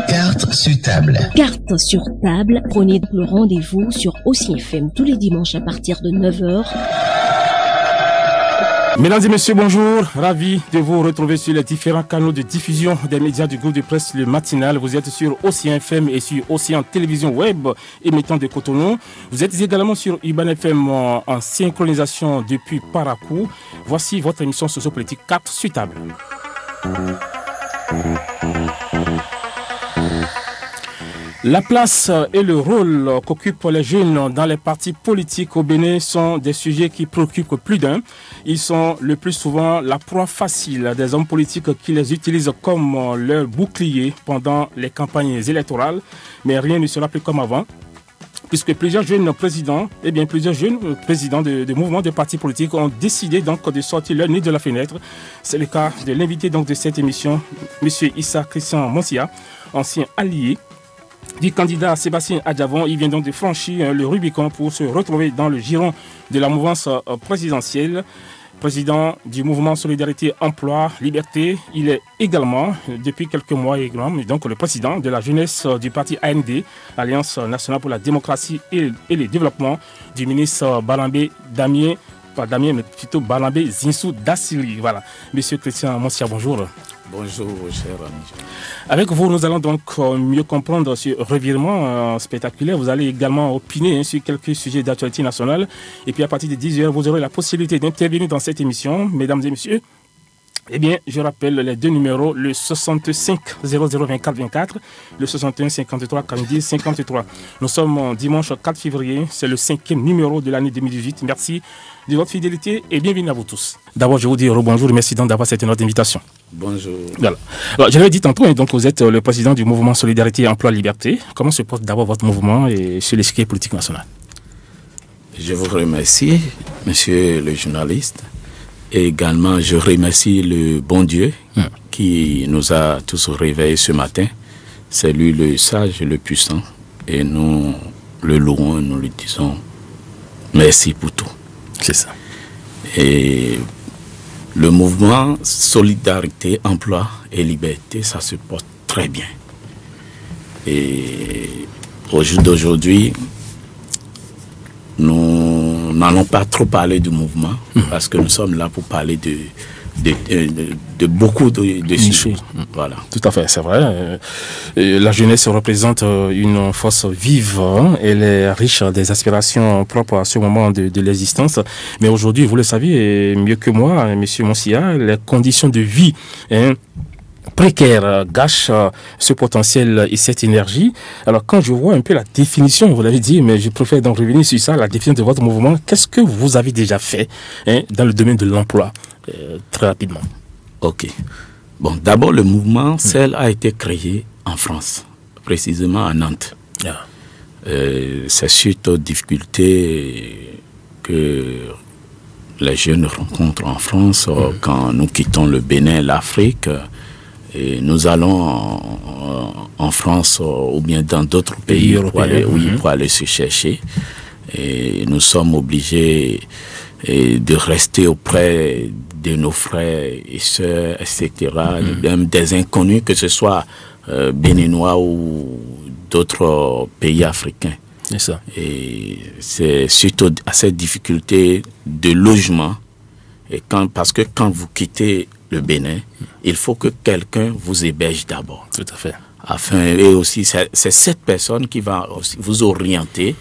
Carte sur table. Carte sur table, prenez le rendez-vous sur Océan FM tous les dimanches à partir de 9h. Mesdames et messieurs, bonjour. Ravi de vous retrouver sur les différents canaux de diffusion des médias du groupe de presse Le Matinal. Vous êtes sur Océan FM et sur Océan Télévision Web émettant de Cotonou. Vous êtes également sur Urban FM en synchronisation depuis Parakou. Voici votre émission sociopolitique Carte sur table. La place et le rôle qu'occupent les jeunes dans les partis politiques au Bénin sont des sujets qui préoccupent plus d'un. Ils sont le plus souvent la proie facile des hommes politiques qui les utilisent comme leur bouclier pendant les campagnes électorales. Mais rien ne sera plus comme avant, puisque plusieurs jeunes présidents de mouvements de partis politiques ont décidé donc de sortir leur nez de la fenêtre. C'est le cas de l'invité donc de cette émission, M. Issa Christian Monsia, ancien allié du candidat Sébastien Adjavon. Il vient donc de franchir le Rubicon pour se retrouver dans le giron de la mouvance présidentielle. Président du mouvement Solidarité Emploi Liberté, il est également, depuis quelques mois, donc le président de la jeunesse du parti AND, Alliance nationale pour la démocratie et le développement, du ministre Balambé Damien, pas Damien, mais plutôt Balambé Zinsou Dassili. Voilà. Monsieur Christian Monsia, bonjour. Bonjour, cher ami. Avec vous, nous allons donc mieux comprendre ce revirement spectaculaire. Vous allez également opiner sur quelques sujets d'actualité nationale. Et puis à partir de 10h, vous aurez la possibilité d'intervenir dans cette émission. Mesdames et messieurs, eh bien, je rappelle les deux numéros, le 65 00 24 24, le 61 53 40 53. Nous sommes dimanche 4 février, c'est le 5e numéro de l'année 2018. Merci de votre fidélité et bienvenue à vous tous. D'abord, je vous dis bonjour et merci donc d'avoir accepté notre invitation. Bonjour. Voilà. Alors, je l'ai dit tantôt, donc vous êtes le président du mouvement Solidarité Emploi Liberté. Comment se porte d'abord votre mouvement et sur l'échiquier politique national? Je vous remercie, monsieur le journaliste. Et également, je remercie le bon Dieu qui nous a tous réveillés ce matin. C'est lui le sage et le puissant. Et nous le louons et nous lui disons merci pour tout. C'est ça. Et le mouvement Solidarité, Emploi et Liberté, ça se porte très bien. Et au jour d'aujourd'hui, nous n'allons pas trop parler du mouvement parce que nous sommes là pour parler de beaucoup de sujets. Voilà. Tout à fait, c'est vrai. La jeunesse représente une force vive. Elle est riche des aspirations propres à ce moment de l'existence. Mais aujourd'hui, vous le savez mieux que moi, M. Monsia, les conditions de vie précaire gâche ce potentiel et cette énergie. Alors quand je vois un peu la définition, vous l'avez dit, mais je préfère donc revenir sur ça, la définition de votre mouvement, qu'est-ce que vous avez déjà fait dans le domaine de l'emploi, très rapidement? Ok. Bon, d'abord le mouvement, CEL a été créé en France, précisément à Nantes. C'est suite aux difficultés que les jeunes rencontrent en France quand nous quittons le Bénin, l'Afrique. Et nous allons en France ou bien dans d'autres pays pour aller se chercher. Et nous sommes obligés de rester auprès de nos frères et sœurs, etc., même des inconnus, que ce soit béninois ou d'autres pays africains. C'est ça. Et c'est suite à cette difficulté de logement, et parce que quand vous quittez le Bénin, il faut que quelqu'un vous héberge d'abord. Tout à fait. Et aussi, c'est cette personne qui va aussi vous orienter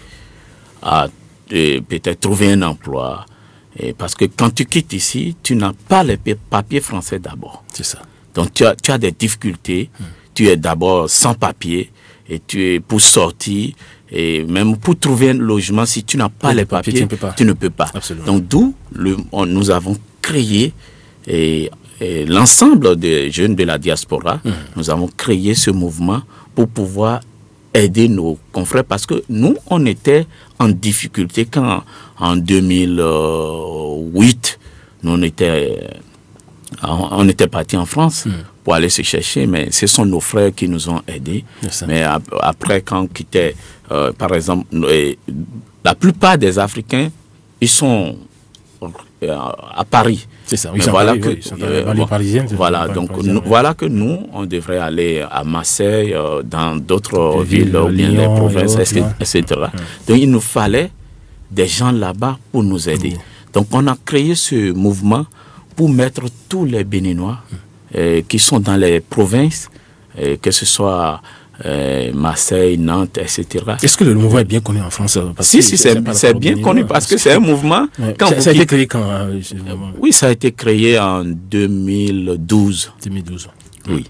à peut-être trouver un emploi. Et parce que quand tu quittes ici, tu n'as pas les papiers français d'abord. C'est ça. Donc tu as des difficultés. Tu es d'abord sans papier et tu es pour sortir. Et même pour trouver un logement, si tu n'as pas les papiers, tu ne peux pas. Absolument. Donc d'où nous avons créé et l'ensemble des jeunes de la diaspora, nous avons créé ce mouvement pour pouvoir aider nos confrères parce que nous, on était en difficulté quand en 2008, nous on était partis en France pour aller se chercher, mais ce sont nos frères qui nous ont aidés. Mais après, quand on quittait, par exemple, la plupart des Africains, ils sont à Paris. C'est ça, voilà que nous, on devrait aller à Marseille, dans d'autres villes ou bien les provinces, etc. Donc il nous fallait des gens là-bas pour nous aider. Donc on a créé ce mouvement pour mettre tous les Béninois qui sont dans les provinces, que ce soit Marseille, Nantes, etc. Est-ce que le mouvement est bien connu en France? Si, c'est bien connu parce que c'est un mouvement... Ça a été créé quand? Oui, ça a été créé en 2012. 2012. Oui.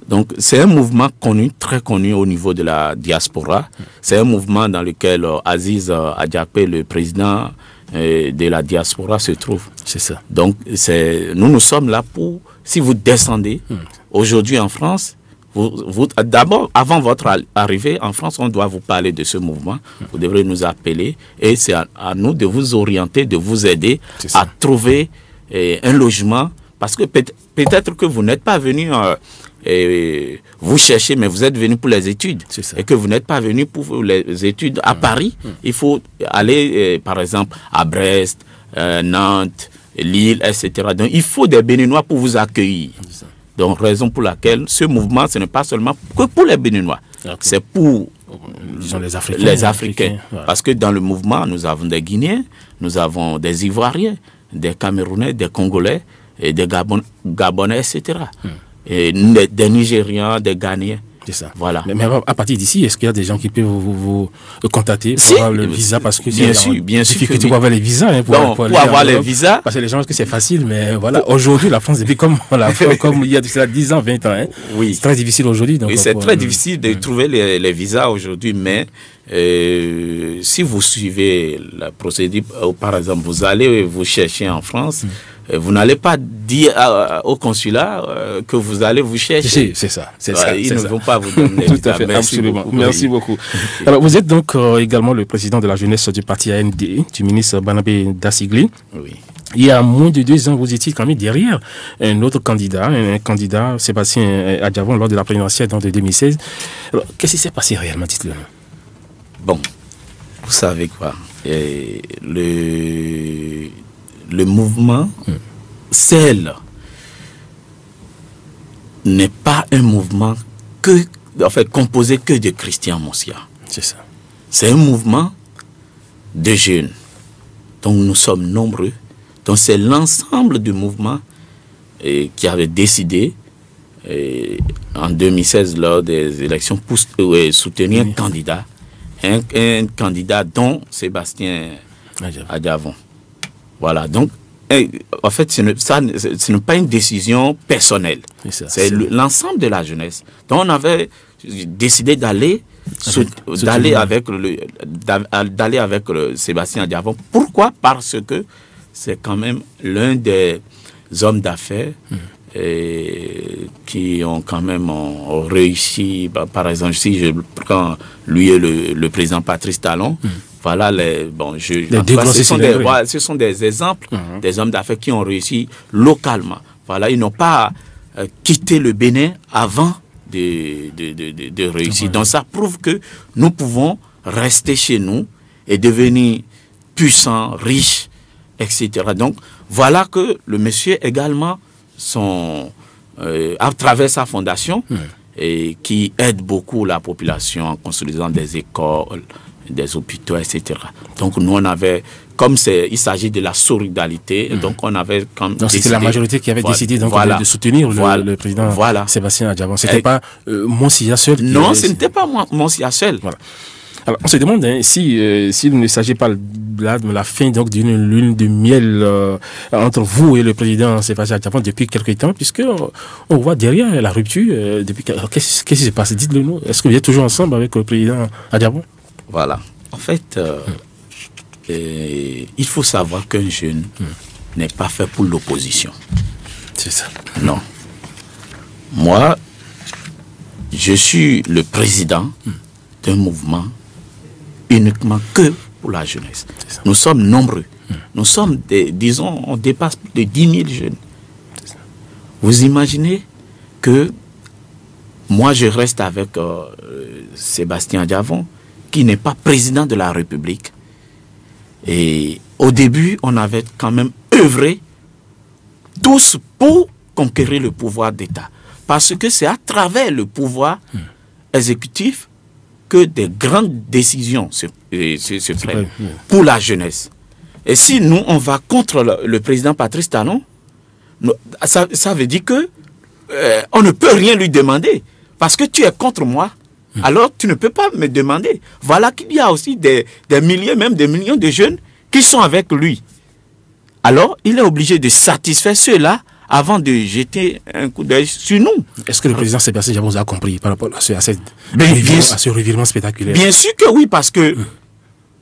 Donc, c'est un mouvement connu, très connu au niveau de la diaspora. C'est un mouvement dans lequel Aziz Adiapé, le président de la diaspora, se trouve. C'est ça. Donc, nous sommes là pour... Si vous descendez, aujourd'hui en France... D'abord, avant votre arrivée en France, on doit vous parler de ce mouvement. Vous devrez nous appeler et c'est à nous de vous orienter, de vous aider à trouver un logement. Parce que peut-être que vous n'êtes pas venu vous chercher, mais vous êtes venu pour les études. Et que vous n'êtes pas venu pour les études à Paris. Il faut aller, par exemple, à Brest, Nantes, Lille, etc. Donc, il faut des Béninois pour vous accueillir. Donc, raison pour laquelle ce mouvement, ce n'est pas seulement que pour les Béninois, c'est pour les Africains. Voilà. Parce que dans le mouvement, nous avons des Guinéens, nous avons des Ivoiriens, des Camerounais, des Congolais, et des Gabonais, etc. Et des Nigérians, des Ghanéens. C'est ça. Voilà. Mais à partir d'ici, est-ce qu'il y a des gens qui peuvent vous contacter pour avoir le visa? Parce que bien sûr, difficulté pour avoir les visas. Hein, pour avoir les visas. Parce que les gens pensent que c'est facile, mais voilà. Aujourd'hui, la France, depuis comme il y a 10 ans, 20 ans, hein, oui. C'est très difficile aujourd'hui. Oui, c'est très difficile de trouver les visas aujourd'hui, mais si vous suivez la procédure, par exemple, vous allez vous chercher en France, vous n'allez pas dire au consulat que vous allez vous chercher. C'est ça. Ils ne vont pas vous donner. Tout à fait, absolument. Merci beaucoup. Alors, vous êtes donc également le président de la jeunesse du parti AND, du ministre Barnabé Dassigli. Oui. Il y a moins de 2 ans, vous étiez quand même derrière un autre candidat, Sébastien Adjavon, lors de la présidentielle de 2016. Alors, qu'est-ce qui s'est passé réellement, dites-le. Bon, vous savez quoi, le mouvement CEL n'est pas un mouvement composé que de Christian Moncia. C'est ça. C'est un mouvement de jeunes. Donc nous sommes nombreux. Donc c'est l'ensemble du mouvement qui avait décidé en 2016 lors des élections pour soutenir un candidat. Un candidat dont Sébastien Adjavon. Voilà, donc, en fait, ce n'est pas une décision personnelle. C'est l'ensemble de la jeunesse. Donc, on avait décidé d'aller avec Sébastien Adjavon. Pourquoi? Parce que c'est quand même l'un des hommes d'affaires qui ont quand même réussi. Par exemple, si je prends lui et le président Patrice Talon, voilà ce sont des exemples des hommes d'affaires qui ont réussi localement. Voilà, ils n'ont pas quitté le Bénin avant de réussir. Donc ça prouve que nous pouvons rester chez nous et devenir puissants, riches, etc. Donc voilà que le monsieur également à travers sa fondation et qui aide beaucoup la population en construisant des écoles, des hôpitaux, etc. Donc nous on avait, il s'agit de la solidarité, donc on avait donc c'était la majorité qui avait décidé donc de soutenir le président Sébastien Adjavon. C'était pas Moncia seul. Non, ce n'était pas Moncia seul. Voilà. Alors, on se demande s'il ne s'agit pas là de la fin donc d'une lune de miel entre vous et le président Sébastien Adjavon depuis quelques temps, puisque on voit derrière la rupture. Qu'est-ce qui se passe? Dites-le nous. Est-ce que vous êtes toujours ensemble avec le président Adjavon? Voilà. En fait, il faut savoir qu'un jeune n'est pas fait pour l'opposition. C'est ça. Non. Moi, je suis le président d'un mouvement uniquement que pour la jeunesse. Nous sommes nombreux. Nous sommes, disons, on dépasse plus de 10 000 jeunes. Vous imaginez que moi, je reste avec Sébastien Adjavon, qui n'est pas président de la République. Et au début, on avait quand même œuvrer tous pour conquérir le pouvoir d'État. Parce que c'est à travers le pouvoir exécutif que des grandes décisions se prennent pour la jeunesse. Et si nous, on va contre le président Patrice Talon, ça veut dire que on ne peut rien lui demander. Parce que tu es contre moi, alors tu ne peux pas me demander. Voilà qu'il y a aussi des milliers, même des millions de jeunes qui sont avec lui. Alors, il est obligé de satisfaire ceux-là avant de jeter un coup d'œil sur nous. Est-ce que le président Sébastien Djabon a compris par rapport à ce revirement spectaculaire? Bien sûr que oui, parce que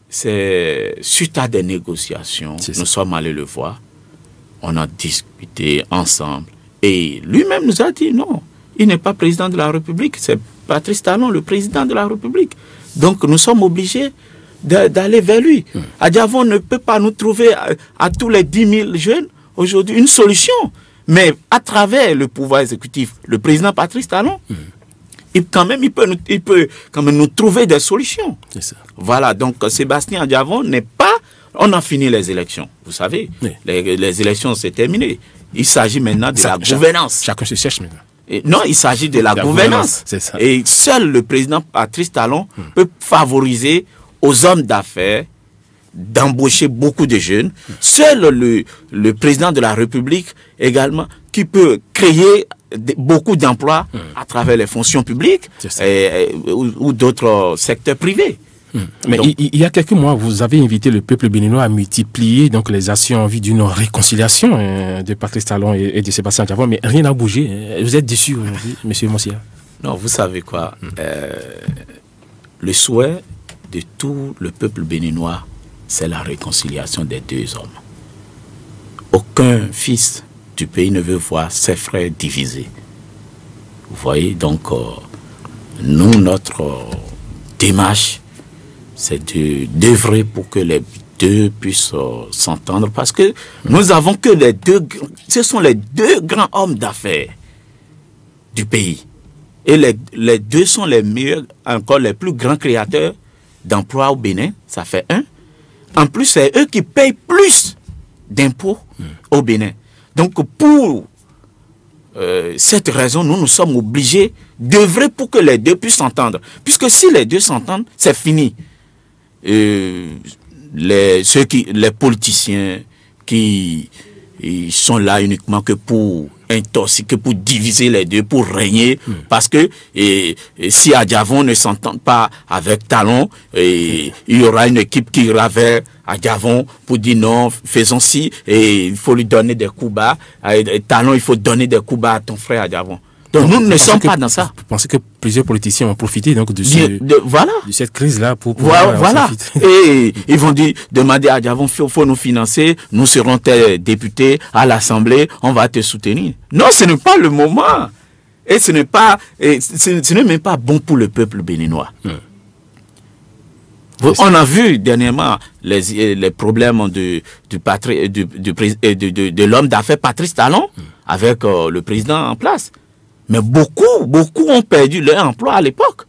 c'est suite à des négociations, nous sommes allés le voir, on a discuté ensemble, et lui-même nous a dit non, il n'est pas président de la République, c'est Patrice Talon, le président de la République. Donc nous sommes obligés d'aller vers lui. Adjavon ne peut pas nous trouver à tous les 10 000 jeunes aujourd'hui une solution. Mais à travers le pouvoir exécutif, le président Patrice Talon, il peut quand même nous trouver des solutions. C'est ça. Voilà, donc Sébastien Adjavon n'est pas... On a fini les élections, vous savez. Oui. Les élections, c'est terminé. Il s'agit maintenant de la gouvernance. Chacun se cherche maintenant. Non, il s'agit de la gouvernance. C'est ça. Et seul le président Patrice Talon peut favoriser aux hommes d'affaires d'embaucher beaucoup de jeunes. Seul le président de la République également qui peut créer beaucoup d'emplois à travers les fonctions publiques ou d'autres secteurs privés. Mais donc, il y a quelques mois, vous avez invité le peuple béninois à multiplier donc, les actions en vue d'une réconciliation de Patrice Talon et de Sébastien Djabon, mais rien n'a bougé. Vous êtes déçu aujourd'hui, M. Mossia? Non, vous savez quoi, le souhait de tout le peuple béninois, c'est la réconciliation des deux hommes. Aucun fils du pays ne veut voir ses frères divisés. Vous voyez, donc, nous, notre démarche, c'est d'œuvrer pour que les deux puissent s'entendre, parce que nous avons que les deux, ce sont les deux grands hommes d'affaires du pays. Et les deux sont les meilleurs, encore les plus grands créateurs d'emplois au Bénin, ça fait un. En plus, c'est eux qui payent plus d'impôts au Bénin. Donc, pour cette raison, nous sommes obligés d'œuvrer pour que les deux puissent s'entendre. Puisque si les deux s'entendent, c'est fini. Les politiciens qui sont là uniquement que pour intoxiquer, pour diviser les deux, pour régner, parce que si Adjavon ne s'entend pas avec Talon, il y aura une équipe qui ira vers Adjavon pour dire non, faisons ci, et il faut lui donner des coups bas. Talon, il faut donner des coups bas à ton frère Adjavon. Donc nous ne sommes pas dans ça. Vous pensez que plusieurs politiciens ont profité donc de cette crise-là pour voilà. Et ils vont demander à Adjavon, il faut nous financer, nous serons tes députés à l'Assemblée, on va te soutenir. Non, ce n'est pas le moment. Et ce n'est même pas bon pour le peuple béninois. On a vu dernièrement les problèmes de l'homme d'affaires Patrice Talon avec le président en place. Mais beaucoup ont perdu leur emploi à l'époque.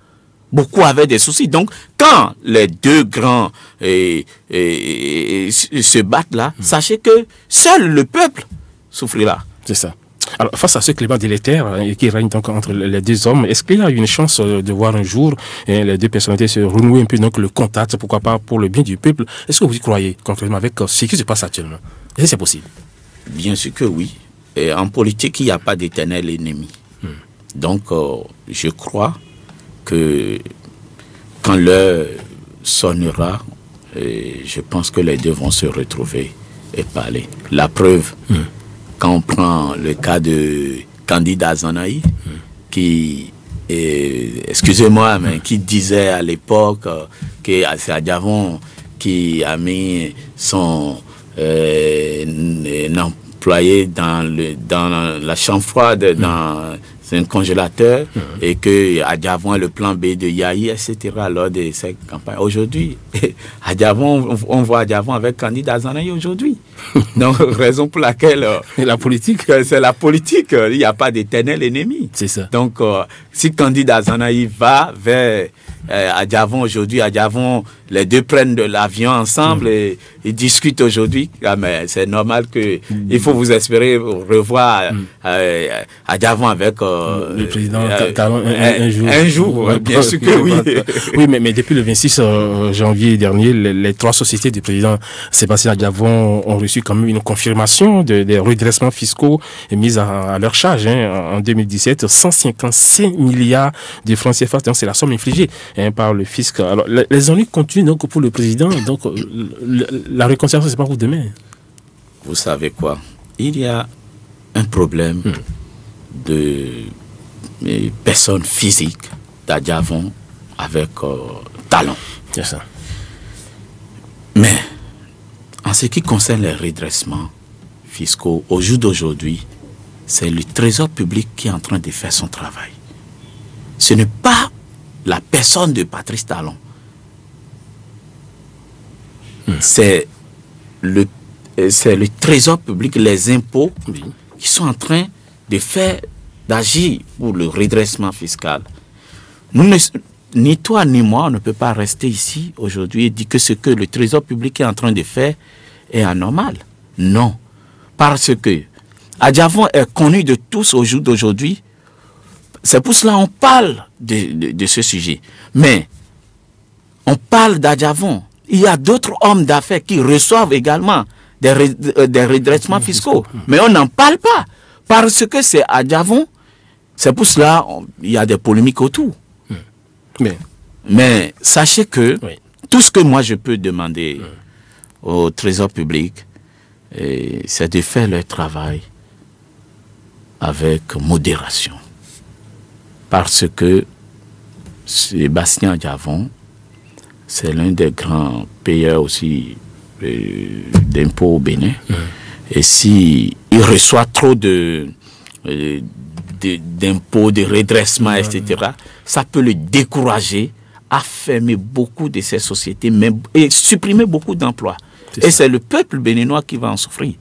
Beaucoup avaient des soucis. Donc, quand les deux grands se battent là, sachez que seul le peuple souffrira. C'est ça. Alors, face à ce climat délétère qui règne donc entre les deux hommes, est-ce qu'il y a une chance de voir un jour les deux personnalités se renouer un peu donc, le contact, pourquoi pas pour le bien du peuple? Est-ce que vous y croyez, contrairement avec ce qui se passe actuellement? Est-ce que c'est possible? Bien sûr que oui. Et en politique, il n'y a pas d'éternel ennemi. Donc, je crois que quand l'heure sonnera, je pense que les deux vont se retrouver et parler. La preuve, quand on prend le cas de Candide Azanaï, qui, excusez-moi, mais qui disait à l'époque que c'est Adjavon qui a mis son employé dans la chambre froide, dans un congélateur, et que Adjavon est le plan B de Yahi, etc. lors de cette campagne. Aujourd'hui, on voit Adjavon avec Candide Azanaï aujourd'hui. Donc, raison pour laquelle c'est la politique. C'est la politique. Il n'y a pas d'éternel ennemi. C'est ça. Donc, si Candide Azanaï va vers Adjavon aujourd'hui, Adjavon les deux prennent de l'avion ensemble et ils discutent aujourd'hui. Ah, mais c'est normal que il faut vous espérer revoir Adjavon avec le président Talon un jour. Bien sûr que oui. Oui, mais depuis le 26 janvier dernier, les trois sociétés du président Sébastien Adjavon ont reçu quand même une confirmation des redressements fiscaux mis à leur charge. En 2017, 155 milliards de francs CFA, c'est la somme infligée par le fisc. Alors, les ennuis continuent donc pour le président. Donc, la réconciliation, c'est pas pour demain. Vous savez quoi? Il y a un problème de personnes physiques d'Adjavon avec Talon. C'est ça. Mais, en ce qui concerne les redressements fiscaux, au jour d'aujourd'hui, c'est le Trésor public qui est en train de faire son travail. Ce n'est pas la personne de Patrice Talon. C'est le Trésor public, les impôts, qui sont en train d'agir pour le redressement fiscal. Ni toi ni moi, on ne peut pas rester ici aujourd'hui et dire que ce que le Trésor public est en train de faire est anormal. Non. Parce que Adjavon est connu de tous au jour d'aujourd'hui. C'est pour cela qu'on parle de ce sujet. Mais on parle d'Adjavon. Il y a d'autres hommes d'affaires qui reçoivent également des redressements fiscaux. Mais on n'en parle pas. Parce que c'est Adjavon. C'est pour cela qu'il y a des polémiques autour. Mais sachez que tout ce que moi je peux demander au Trésor public, c'est de faire leur travail avec modération. Parce que Sébastien Adjavon, c'est l'un des grands payeurs aussi d'impôts au Bénin. Et si il reçoit trop d'impôts, de redressement, etc., ça peut le décourager à fermer beaucoup de ces sociétés et supprimer beaucoup d'emplois. Et c'est le peuple béninois qui va en souffrir.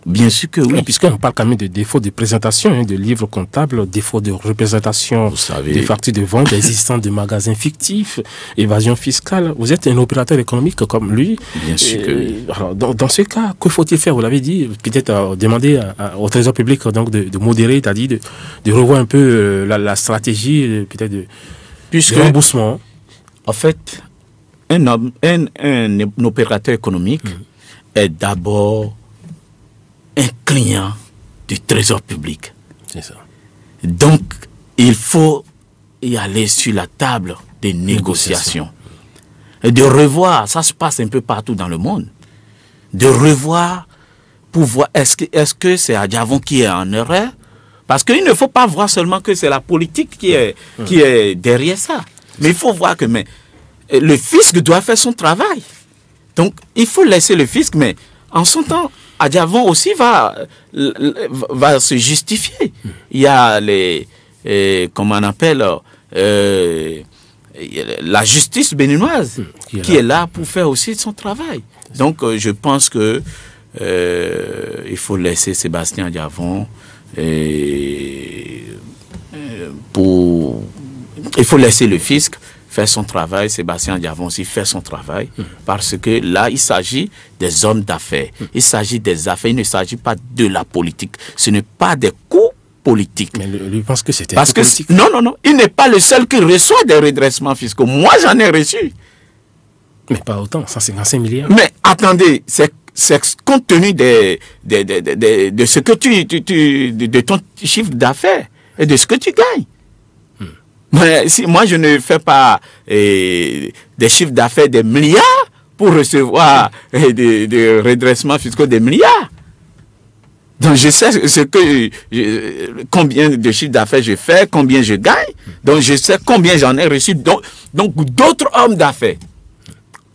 Bien sûr que oui. Puisqu'on parle quand même de défauts de présentation, de livres comptables, défauts de représentation des factures de vente, existence de magasins fictifs, évasion fiscale. Vous êtes un opérateur économique comme lui. Bien sûr que oui. Alors, dans ce cas, que faut-il faire? Vous l'avez dit, peut-être demander au Trésor public donc, de modérer, c'est-à-dire de revoir un peu la stratégie peut-être de remboursement. En fait, un opérateur économique est d'abord un client du Trésor public. C'est ça. Donc, il faut y aller sur la table des négociations. Et de revoir, ça se passe un peu partout dans le monde, de revoir pour voir est-ce que c'est Adjavon qui est en erreur. Parce qu'il ne faut pas voir seulement que c'est la politique qui est derrière ça. Mais il faut voir que le fisc doit faire son travail. Donc, il faut laisser le fisc, mais en son temps, Adjavon aussi va se justifier. Il y a comment on appelle, la justice béninoise qui est là pour faire aussi son travail. Donc, je pense que il faut laisser Sébastien Adjavon il faut laisser le fisc faire son travail, Sébastien Adjavon aussi faire son travail, parce que là, il s'agit des hommes d'affaires. Il s'agit des affaires, il ne s'agit pas de la politique. Ce n'est pas des coups politiques. Mais lui pense que c'était politique. Non, il n'est pas le seul qui reçoit des redressements fiscaux. Moi, j'en ai reçu. Mais pas autant, 155 milliards. Mais attendez, c'est compte tenu de ce que de ton chiffre d'affaires et de ce que tu gagnes. Mais si moi je ne fais pas des chiffres d'affaires des milliards pour recevoir des redressements fiscaux des milliards. Donc je sais combien de chiffres d'affaires je fais, combien je gagne. Donc je sais combien j'en ai reçu. Donc d'autres hommes d'affaires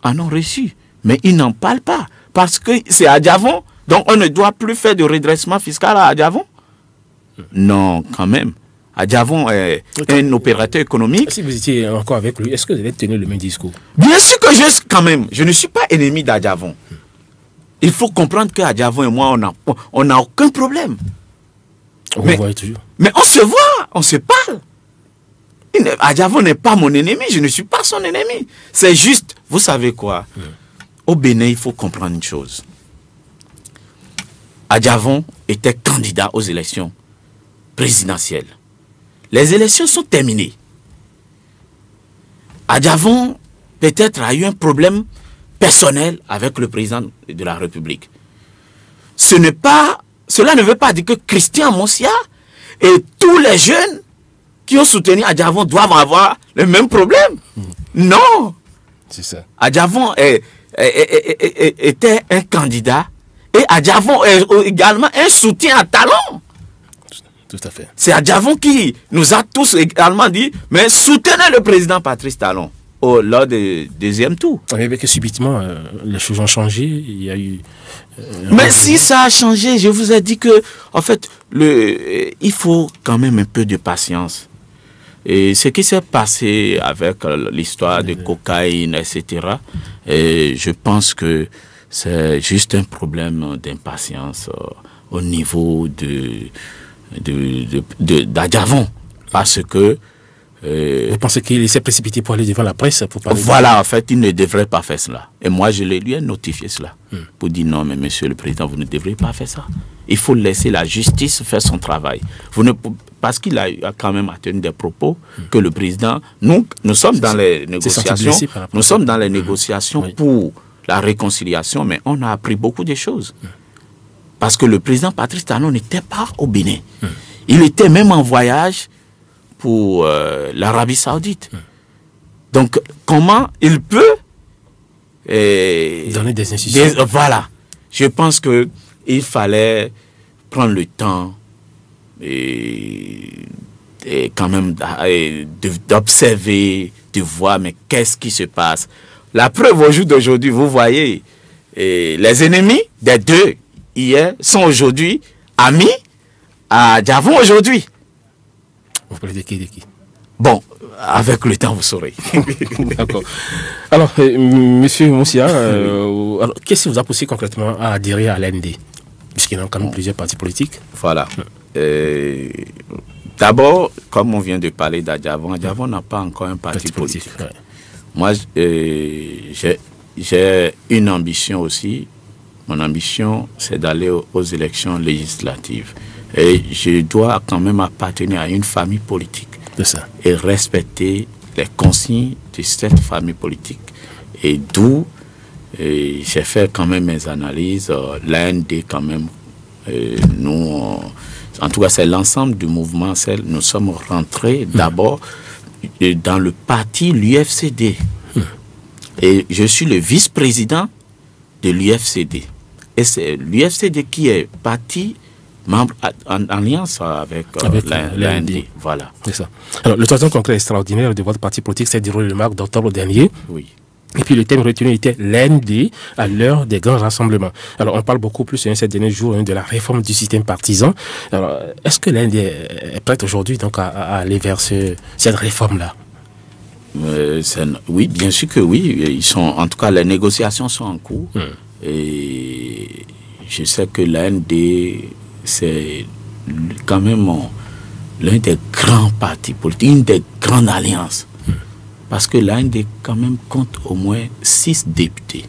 en ont reçu. Mais ils n'en parlent pas. Parce que c'est Adjavon. Donc on ne doit plus faire de redressement fiscal à Adjavon. Non, quand même. Adjavon est un opérateur économique. Si vous étiez encore avec lui, est-ce que vous allez tenir le même discours? Bien sûr que je ne suis pas ennemi d'Adjavon. Il faut comprendre qu'Adjavon et moi, on n'a aucun problème. Vous voyez toujours. Mais on se voit, on se parle. Adjavon n'est pas mon ennemi, je ne suis pas son ennemi. C'est juste Vous savez quoi? Au Bénin, il faut comprendre une chose. Adjavon était candidat aux élections présidentielles. Les élections sont terminées. Adjavon, peut-être, a eu un problème personnel avec le président de la République. Cela ne veut pas dire que Christian Monsia et tous les jeunes qui ont soutenu Adjavon doivent avoir le même problème. Non. C'est ça. Adjavon était un candidat et Adjavon est également un soutien à talent. Tout à fait. C'est Adjavon qui nous a tous également dit, mais soutenez le président Patrice Talon lors du deuxième tour. Mais que subitement, les choses ont changé. Il y a eu... mais si ça a changé, je vous ai dit que, en fait, il faut quand même un peu de patience. Et ce qui s'est passé avec l'histoire de cocaïne, etc., je pense que c'est juste un problème d'impatience au niveau d'Adjavon. Parce que... vous pensez qu'il s'est précipité pour aller devant la presse pour parler? Voilà, en fait, il ne devrait pas faire cela. Et moi, je lui ai notifié cela. Pour dire non, mais monsieur le président, vous ne devriez pas faire ça. Il faut laisser la justice faire son travail. Parce qu'il a quand même tenu des propos que le président... Nous sommes dans les négociations. Nous sommes dans les négociations pour la réconciliation, mais on a appris beaucoup de choses. Parce que le président Patrice Talon n'était pas au Bénin. Il était même en voyage pour l'Arabie Saoudite. Donc, comment il peut donner des instructions? Voilà. Je pense qu'il fallait prendre le temps et quand même d'observer, de voir, mais qu'est-ce qui se passe. La preuve au jour d'aujourd'hui, vous voyez, les ennemis des deux hier sont aujourd'hui amis à Adjavon aujourd'hui. Vous parlez de qui? Bon, avec le temps, vous saurez. D'accord. Alors, monsieur Monsia, qu'est-ce qui vous a poussé concrètement à adhérer à l'AND? Puisqu'il y a quand même plusieurs partis politiques. Voilà. D'abord, comme on vient de parler d'Adjavon, Adjavon n'a pas encore un parti politique. Ouais. Moi, j'ai une ambition aussi. Mon ambition, c'est d'aller aux élections législatives. Et je dois quand même appartenir à une famille politique. C'est ça. Et respecter les consignes de cette famille politique. Et d'où j'ai fait quand même mes analyses. L'AND quand même, nous, en tout cas c'est l'ensemble du mouvement. Nous sommes rentrés d'abord dans le parti l'UFCD. Et je suis le vice-président de l'UFCD. Et c'est l'UFCD qui est parti membre en alliance avec l'AND. Voilà. C'est ça. Alors, le troisième congrès extraordinaire de votre parti politique s'est déroulé le mois d'octobre dernier. Oui. Et puis le thème retenu était l'AND à l'heure des grands rassemblements. Alors on parle beaucoup plus ces derniers jours de la réforme du système partisan. Alors est-ce que l'AND est prête aujourd'hui donc à aller vers cette réforme-là? Oui, bien sûr que oui. En tout cas, les négociations sont en cours. Et je sais que l'AND, c'est quand même l'un des grands partis politiques, une des grandes alliances. Parce que l'AND quand même compte au moins 6 députés.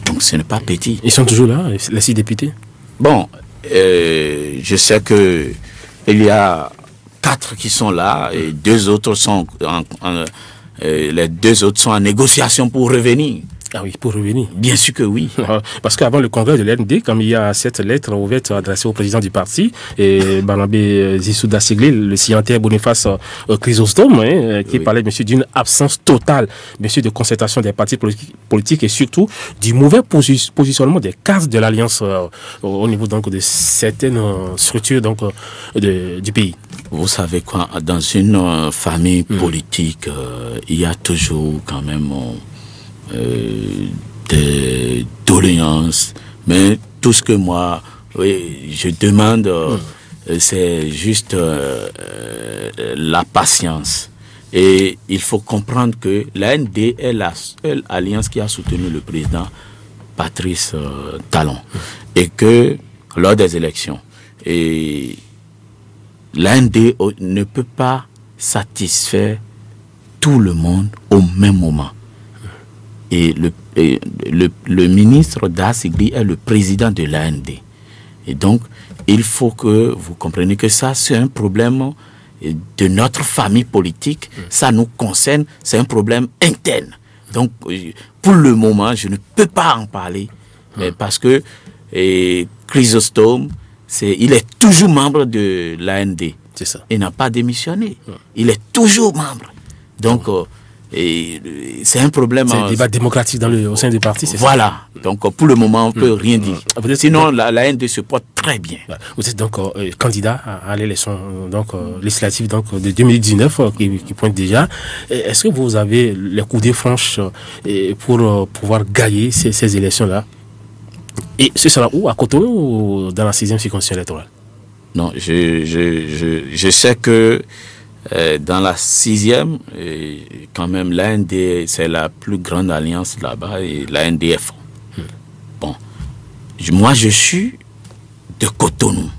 Donc ce n'est pas petit. Ils sont toujours là, les 6 députés? Bon, je sais que il y a 4 qui sont là et 2 autres sont les 2 autres sont en négociation pour revenir. Ah oui, pour revenir. Bien sûr que oui. Parce qu'avant le congrès de l'AND, comme il y a cette lettre ouverte adressée au président du parti, et Barnabé Zissouda Sigli, le signataire Boniface Chrysostome, qui parlait bien sûr d'une absence totale, bien sûr, de concertation des partis politiques et surtout du mauvais positionnement des cases de l'Alliance au niveau donc de certaines structures donc, du pays. Vous savez quoi, dans une famille politique, il y a toujours quand même... des doléances, mais tout ce que moi je demande c'est juste la patience, et il faut comprendre que l'AND est la seule alliance qui a soutenu le président Patrice Talon, et que lors des élections, et l'AND ne peut pas satisfaire tout le monde au même moment. Et le ministre Dassigli est le président de l'AND. Et donc, il faut que vous compreniez que ça, c'est un problème de notre famille politique. Ça nous concerne, c'est un problème interne. Donc, pour le moment, je ne peux pas en parler. Parce que Chrysostome, il est toujours membre de l'AND. C'est ça. Il n'a pas démissionné. Il est toujours membre. Donc, c'est un problème. C'est un débat démocratique au sein du parti, c'est voilà. Ça. Donc, pour le moment, on ne peut rien dire. Sinon, l'AND se porte très bien. Vous êtes donc candidat à l'élection législative de 2019 qui pointe déjà. Est-ce que vous avez les coudées franches pour pouvoir gagner ces élections-là? Et ce sera où? À Cotonou ou dans la 6e circonscription électorale? Non, je sais que dans la 6e, quand même, l'AND, c'est la plus grande alliance là-bas, et l'AND est fort. Bon, moi, je suis de Cotonou.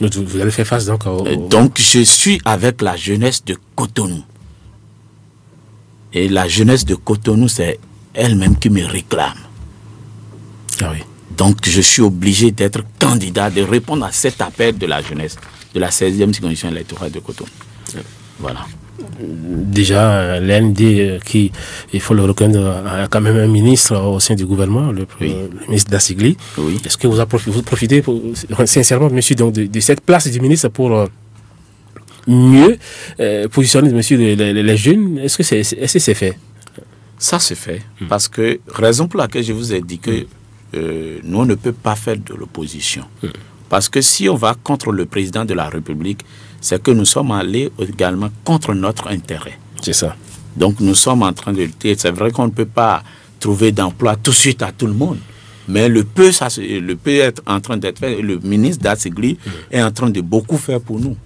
Vous allez faire face donc Donc, je suis avec la jeunesse de Cotonou. Et la jeunesse de Cotonou, c'est elle-même qui me réclame. Ah oui. Donc, je suis obligé d'être candidat, de répondre à cet appel de la jeunesse de la 16e circonscription électorale de Cotonou. Voilà. Déjà, l'AND, qui, il faut le reconnaître, a quand même un ministre au sein du gouvernement, le ministre Dassigli. Oui. Est-ce que vous profitez sincèrement, monsieur, donc, de cette place du ministre pour mieux positionner, monsieur, les jeunes? Est-ce que c'est fait? Ça, c'est fait. Parce que, raison pour laquelle je vous ai dit que nous, on ne peut pas faire de l'opposition. Parce que si on va contre le président de la République, c'est que nous sommes allés également contre notre intérêt. C'est ça. Donc nous sommes en train de lutter. C'est vrai qu'on ne peut pas trouver d'emploi tout de suite à tout le monde. Mais le peu est en train d'être fait. Le ministre Dassigli est en train de beaucoup faire pour nous.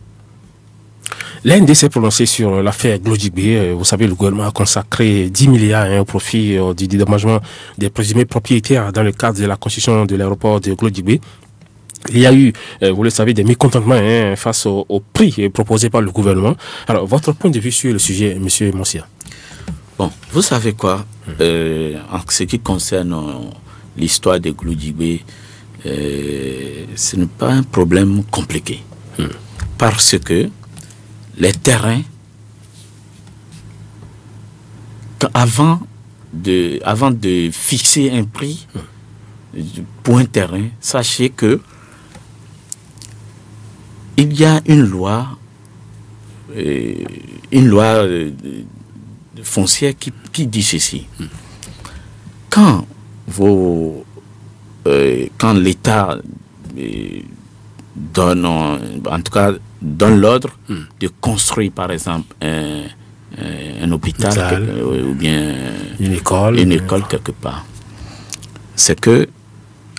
L'AND s'est prononcé sur l'affaire Glodjibé. Vous savez, le gouvernement a consacré 10 milliards au profit du dédommagement des présumés propriétaires dans le cadre de la construction de l'aéroport de Glodjibé. Il y a eu, vous le savez, des mécontentements face au prix proposé par le gouvernement. Alors, votre point de vue sur le sujet, M. Monsia? Bon, vous savez quoi, en ce qui concerne l'histoire de Glodjibé, ce n'est pas un problème compliqué. Parce que les terrains, avant de fixer un prix pour un terrain, sachez que il y a une loi foncière qui dit ceci. Quand l'État donne, en tout cas, donne l'ordre de construire, par exemple, un hôpital ou bien une école quelque part, c'est que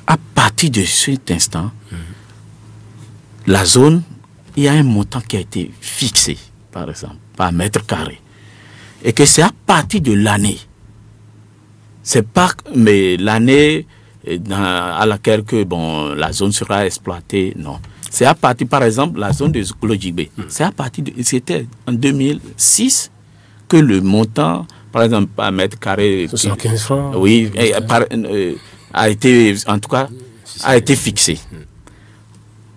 à partir de cet instant, la zone, il y a un montant qui a été fixé, par exemple, par mètre carré. Et que c'est à partir de l'année. C'est pas mais l'année à laquelle la zone sera exploitée, non. C'est à partir, par exemple, la zone de Glodjibé. C'était en 2006 que le montant, par exemple, par mètre carré, 75 francs. Oui, a été, en tout cas, a été fixé.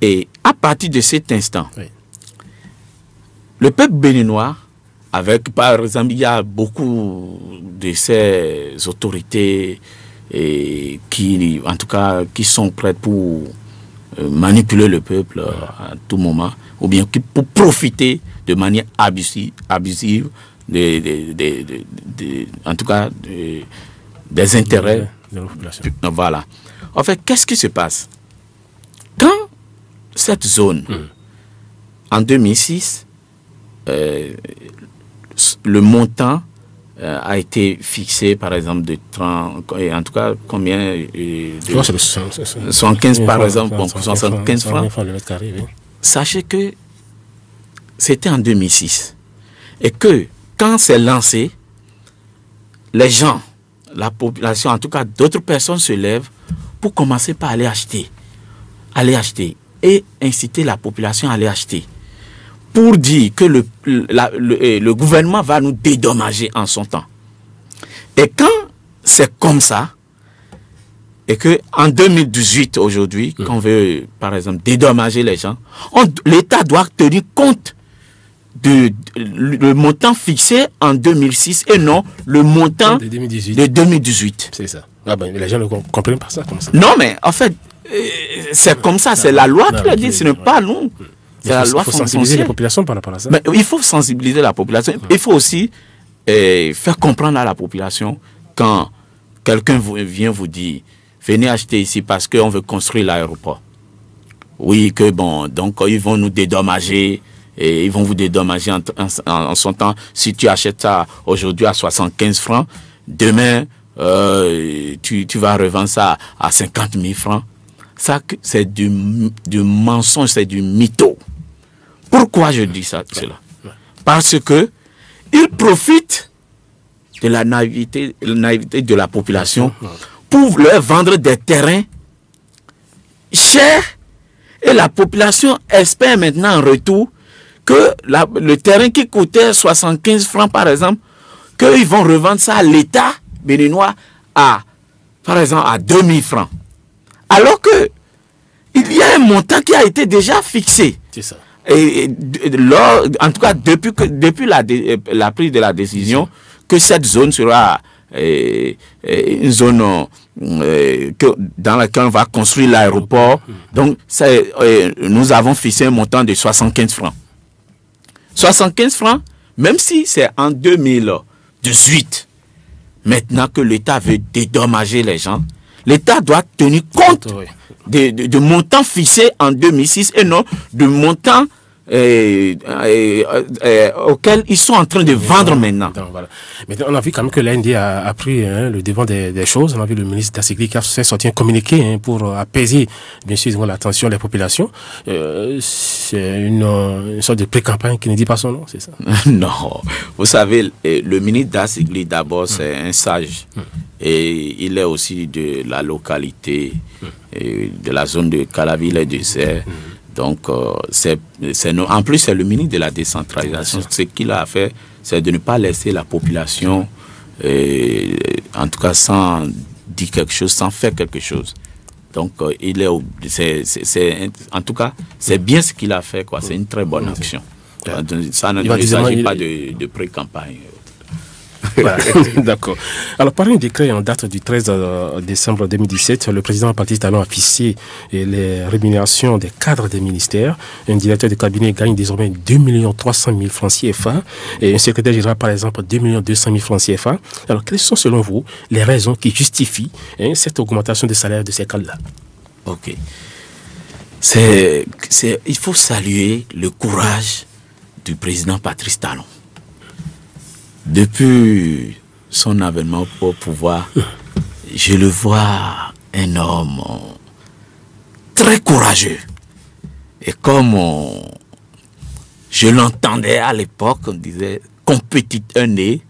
Et à partir de cet instant, le peuple béninois, avec, par exemple, il y a beaucoup de ces autorités qui, en tout cas, qui sont prêtes pour manipuler le peuple à tout moment, ou bien pour profiter de manière abusive en tout cas, des intérêts de la population. Voilà. En fait, qu'est-ce qui se passe? Quand cette zone, en 2006, le montant a été fixé, par exemple, de 30, en tout cas, combien de 75 par exemple, 75 francs. Sachez que c'était en 2006. Et que, quand c'est lancé, les gens, la population, en tout cas, d'autres personnes se lèvent pour commencer par aller acheter et inciter la population à aller acheter. pour dire que le gouvernement va nous dédommager en son temps. Et quand c'est comme ça, et qu'en 2018, aujourd'hui, quand on veut, par exemple, dédommager les gens, l'État doit tenir compte le montant fixé en 2006 et non le montant de 2018. C'est ça. Ah ben, les gens ne comprennent pas ça comme ça. Non, mais en fait, c'est comme ça, c'est la loi qui le dit, ce n'est pas nous. C'est la loi. Il faut sensibiliser la population par rapport à ça. Mais il faut sensibiliser la population. Il faut aussi faire comprendre à la population quand quelqu'un vient vous dire venez acheter ici parce qu'on veut construire l'aéroport. Oui, que bon, donc ils vont nous dédommager et ils vont vous dédommager en son temps. Si tu achètes ça aujourd'hui à 75 francs, demain tu vas revendre ça à 50 000 francs. Ça, c'est du mensonge, c'est du mytho. Pourquoi je dis ça, cela? Parce que ils profitent de la naïveté de la population pour leur vendre des terrains chers et la population espère maintenant en retour que le terrain qui coûtait 75 francs par exemple, qu'ils vont revendre ça à l'État béninois par exemple à 2000 francs. Alors que il y a un montant qui a été déjà fixé. C'est ça. En tout cas, depuis la prise de la décision, que cette zone sera une zone dans laquelle on va construire l'aéroport. Donc, nous avons fixé un montant de 75 francs. 75 francs, même si c'est en 2018, maintenant que l'État veut dédommager les gens, l'État doit tenir compte de montants fixés en 2006 et non de montants auxquels ils sont en train de vendre maintenant. Voilà. Maintenant, on a vu quand même que l'AND a pris le devant des choses. On a vu le ministre Dassigli qui a sorti un communiqué pour apaiser, bien sûr, l'attention des populations. C'est une sorte de pré-campagne qui ne dit pas son nom, c'est ça? Non. Vous savez, le ministre Dassigli, d'abord, c'est un sage. Et il est aussi de la localité, de la zone de Calaville et du Serre. Donc, en plus, c'est le ministre de la décentralisation. Ce qu'il a fait, c'est de ne pas laisser la population, en tout cas, sans dire quelque chose, sans faire quelque chose. Donc, en tout cas, c'est bien ce qu'il a fait, quoi. C'est une très bonne action. Ça ne s'agit pas de pré-campagne. Voilà. D'accord. Alors, par un décret en date du 13 décembre 2017, le président Baptiste Talon a fixé les rémunérations des cadres des ministères. Un directeur de cabinet gagne désormais 2 300 000 francs CFA et un secrétaire général, par exemple, 2 200 000 francs CFA. Alors, quelles sont, selon vous, les raisons qui justifient cette augmentation de salaire de ces cadres-là? Ok. Il faut saluer le courage du président Patrice Talon. Depuis son avènement au pouvoir, je le vois un homme très courageux. Et comme je l'entendais à l'époque, on disait compétiteur né,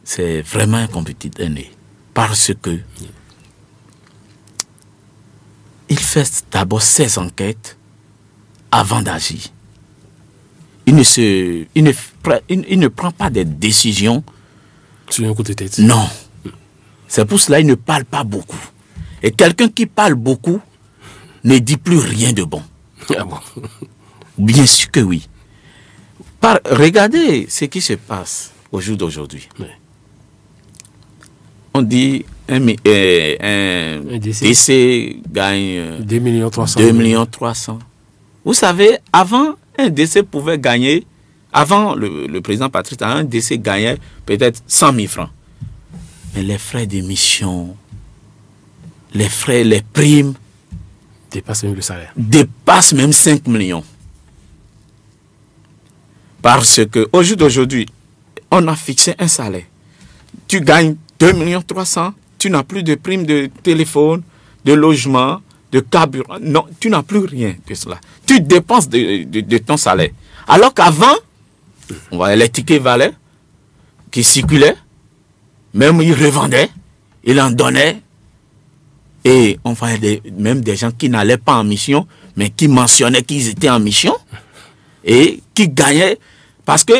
c'est vraiment un compétiteur né. Parce que il fait d'abord ses enquêtes avant d'agir. Il ne prend pas des décisions sur un coup de tête. Non. C'est pour cela qu'il ne parle pas beaucoup. Et quelqu'un qui parle beaucoup ne dit plus rien de bon. Ah bon? Bien sûr que oui. Regardez ce qui se passe au jour d'aujourd'hui. Oui. On dit un décès gagne 2 300 000. Vous savez, avant, un décès pouvait gagner, avant le président Patrice, un décès gagnait peut-être 100 000 francs. Mais les frais d'émission, les primes, dépassent même le salaire. Dépassent même 5 millions. Parce qu'au jour d'aujourd'hui, on a fixé un salaire. Tu gagnes 2 300 000, tu n'as plus de primes de téléphone, de logement, de carburant. Non, tu n'as plus rien de cela. Tu dépenses de ton salaire. Alors qu'avant, on voyait les tickets valaient, qui circulaient, même ils revendaient, ils en donnaient. Et on voyait même des gens qui n'allaient pas en mission, mais qui mentionnaient qu'ils étaient en mission et qui gagnait, parce que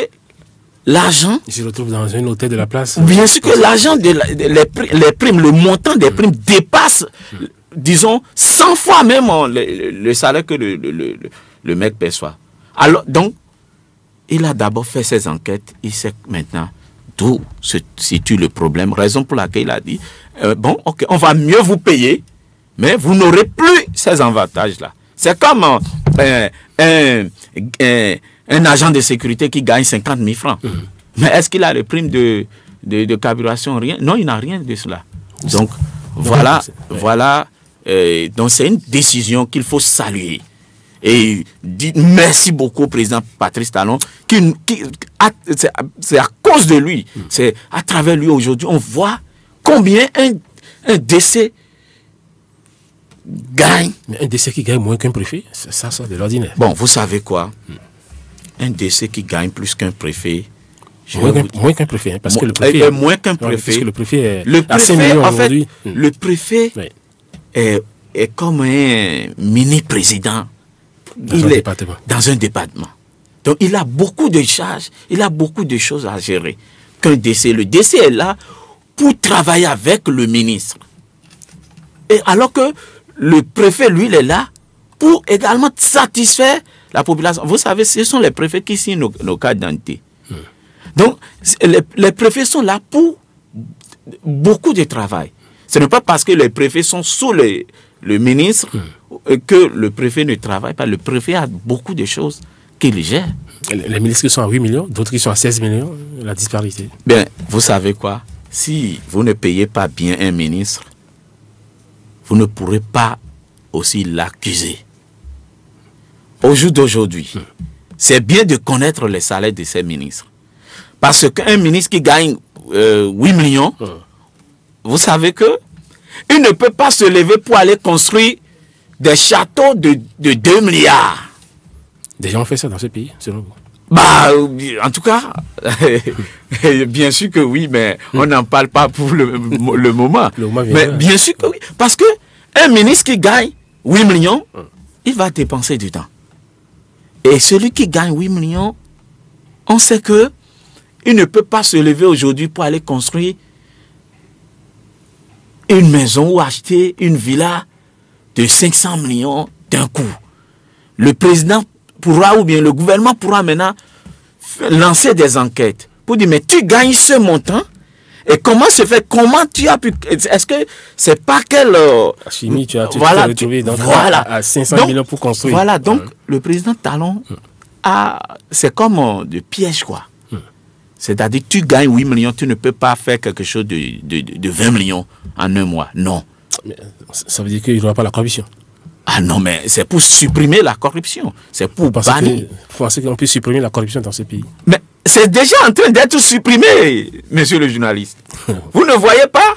l'argent... Il se retrouve dans un hôtel de la place. Bien sûr que l'argent, les primes, le montant des primes dépasse, disons, 100 fois même le salaire que le mec perçoit. Alors, donc, il a d'abord fait ses enquêtes, il sait maintenant d'où se situe le problème, raison pour laquelle il a dit, bon, ok, on va mieux vous payer, mais vous n'aurez plus ces avantages-là. C'est comme un agent de sécurité qui gagne 50 000 francs. Mais est-ce qu'il a les primes de carburation? Rien. Non, il n'a rien de cela. Donc, voilà. Donc, c'est une décision qu'il faut saluer. Et merci beaucoup au président Patrice Talon. C'est à cause de lui. C'est à travers lui aujourd'hui, on voit combien un décès gagne. Mais un décès qui gagne moins qu'un préfet, ça sort de l'ordinaire. Bon, vous savez quoi? Un décès qui gagne plus qu'un préfet. Moins qu'un préfet, hein, parce que le préfet. Moins qu'un préfet. Parce que le préfet est à 5 millions en fait, aujourd'hui. le préfet est comme un mini-président. Il est dans un département. Donc, il a beaucoup de charges, il a beaucoup de choses à gérer. Le décès est là pour travailler avec le ministre. Et alors que le préfet, lui, il est là pour également satisfaire la population. Vous savez, ce sont les préfets qui signent nos cartes d'identité. Donc, les préfets sont là pour beaucoup de travail. Ce n'est pas parce que les préfets sont sous le ministre que le préfet ne travaille pas. Le préfet a beaucoup de choses qu'il gère. Les ministres qui sont à 8 millions, d'autres qui sont à 16 millions, la disparité. Bien, vous savez quoi? Si vous ne payez pas bien un ministre, vous ne pourrez pas aussi l'accuser. Au jour d'aujourd'hui, c'est bien de connaître les salaires de ces ministres. Parce qu'un ministre qui gagne 8 millions, vous savez que il ne peut pas se lever pour aller construire des châteaux de 2 milliards. Des gens ont fait ça dans ce pays, selon vous? Bah, en tout cas, bien sûr que oui, mais on n'en parle pas pour le moment. Mais bien sûr que oui. Parce que un ministre qui gagne 8 millions, il va dépenser du temps. Et celui qui gagne 8 millions, on sait que il ne peut pas se lever aujourd'hui pour aller construire une maison ou acheter une villa de 500 millions d'un coup. Le président pourra, ou bien le gouvernement pourra maintenant lancer des enquêtes pour dire, mais tu gagnes ce montant et comment se fait, comment tu as pu, est-ce que c'est pas quel... Chimie, tu as retrouvé donc à 500 millions pour construire. Voilà, donc le président Talon c'est comme de piège, quoi. C'est-à-dire que tu gagnes 8 millions, tu ne peux pas faire quelque chose de 20 millions en un mois. Non. Mais ça veut dire qu'il n'y aura pas la corruption. Ah non, mais c'est pour supprimer la corruption. C'est pour bannir. Vous pensez qu'on peut supprimer la corruption dans ce pays? Mais c'est déjà en train d'être supprimé, monsieur le journaliste. Vous ne voyez pas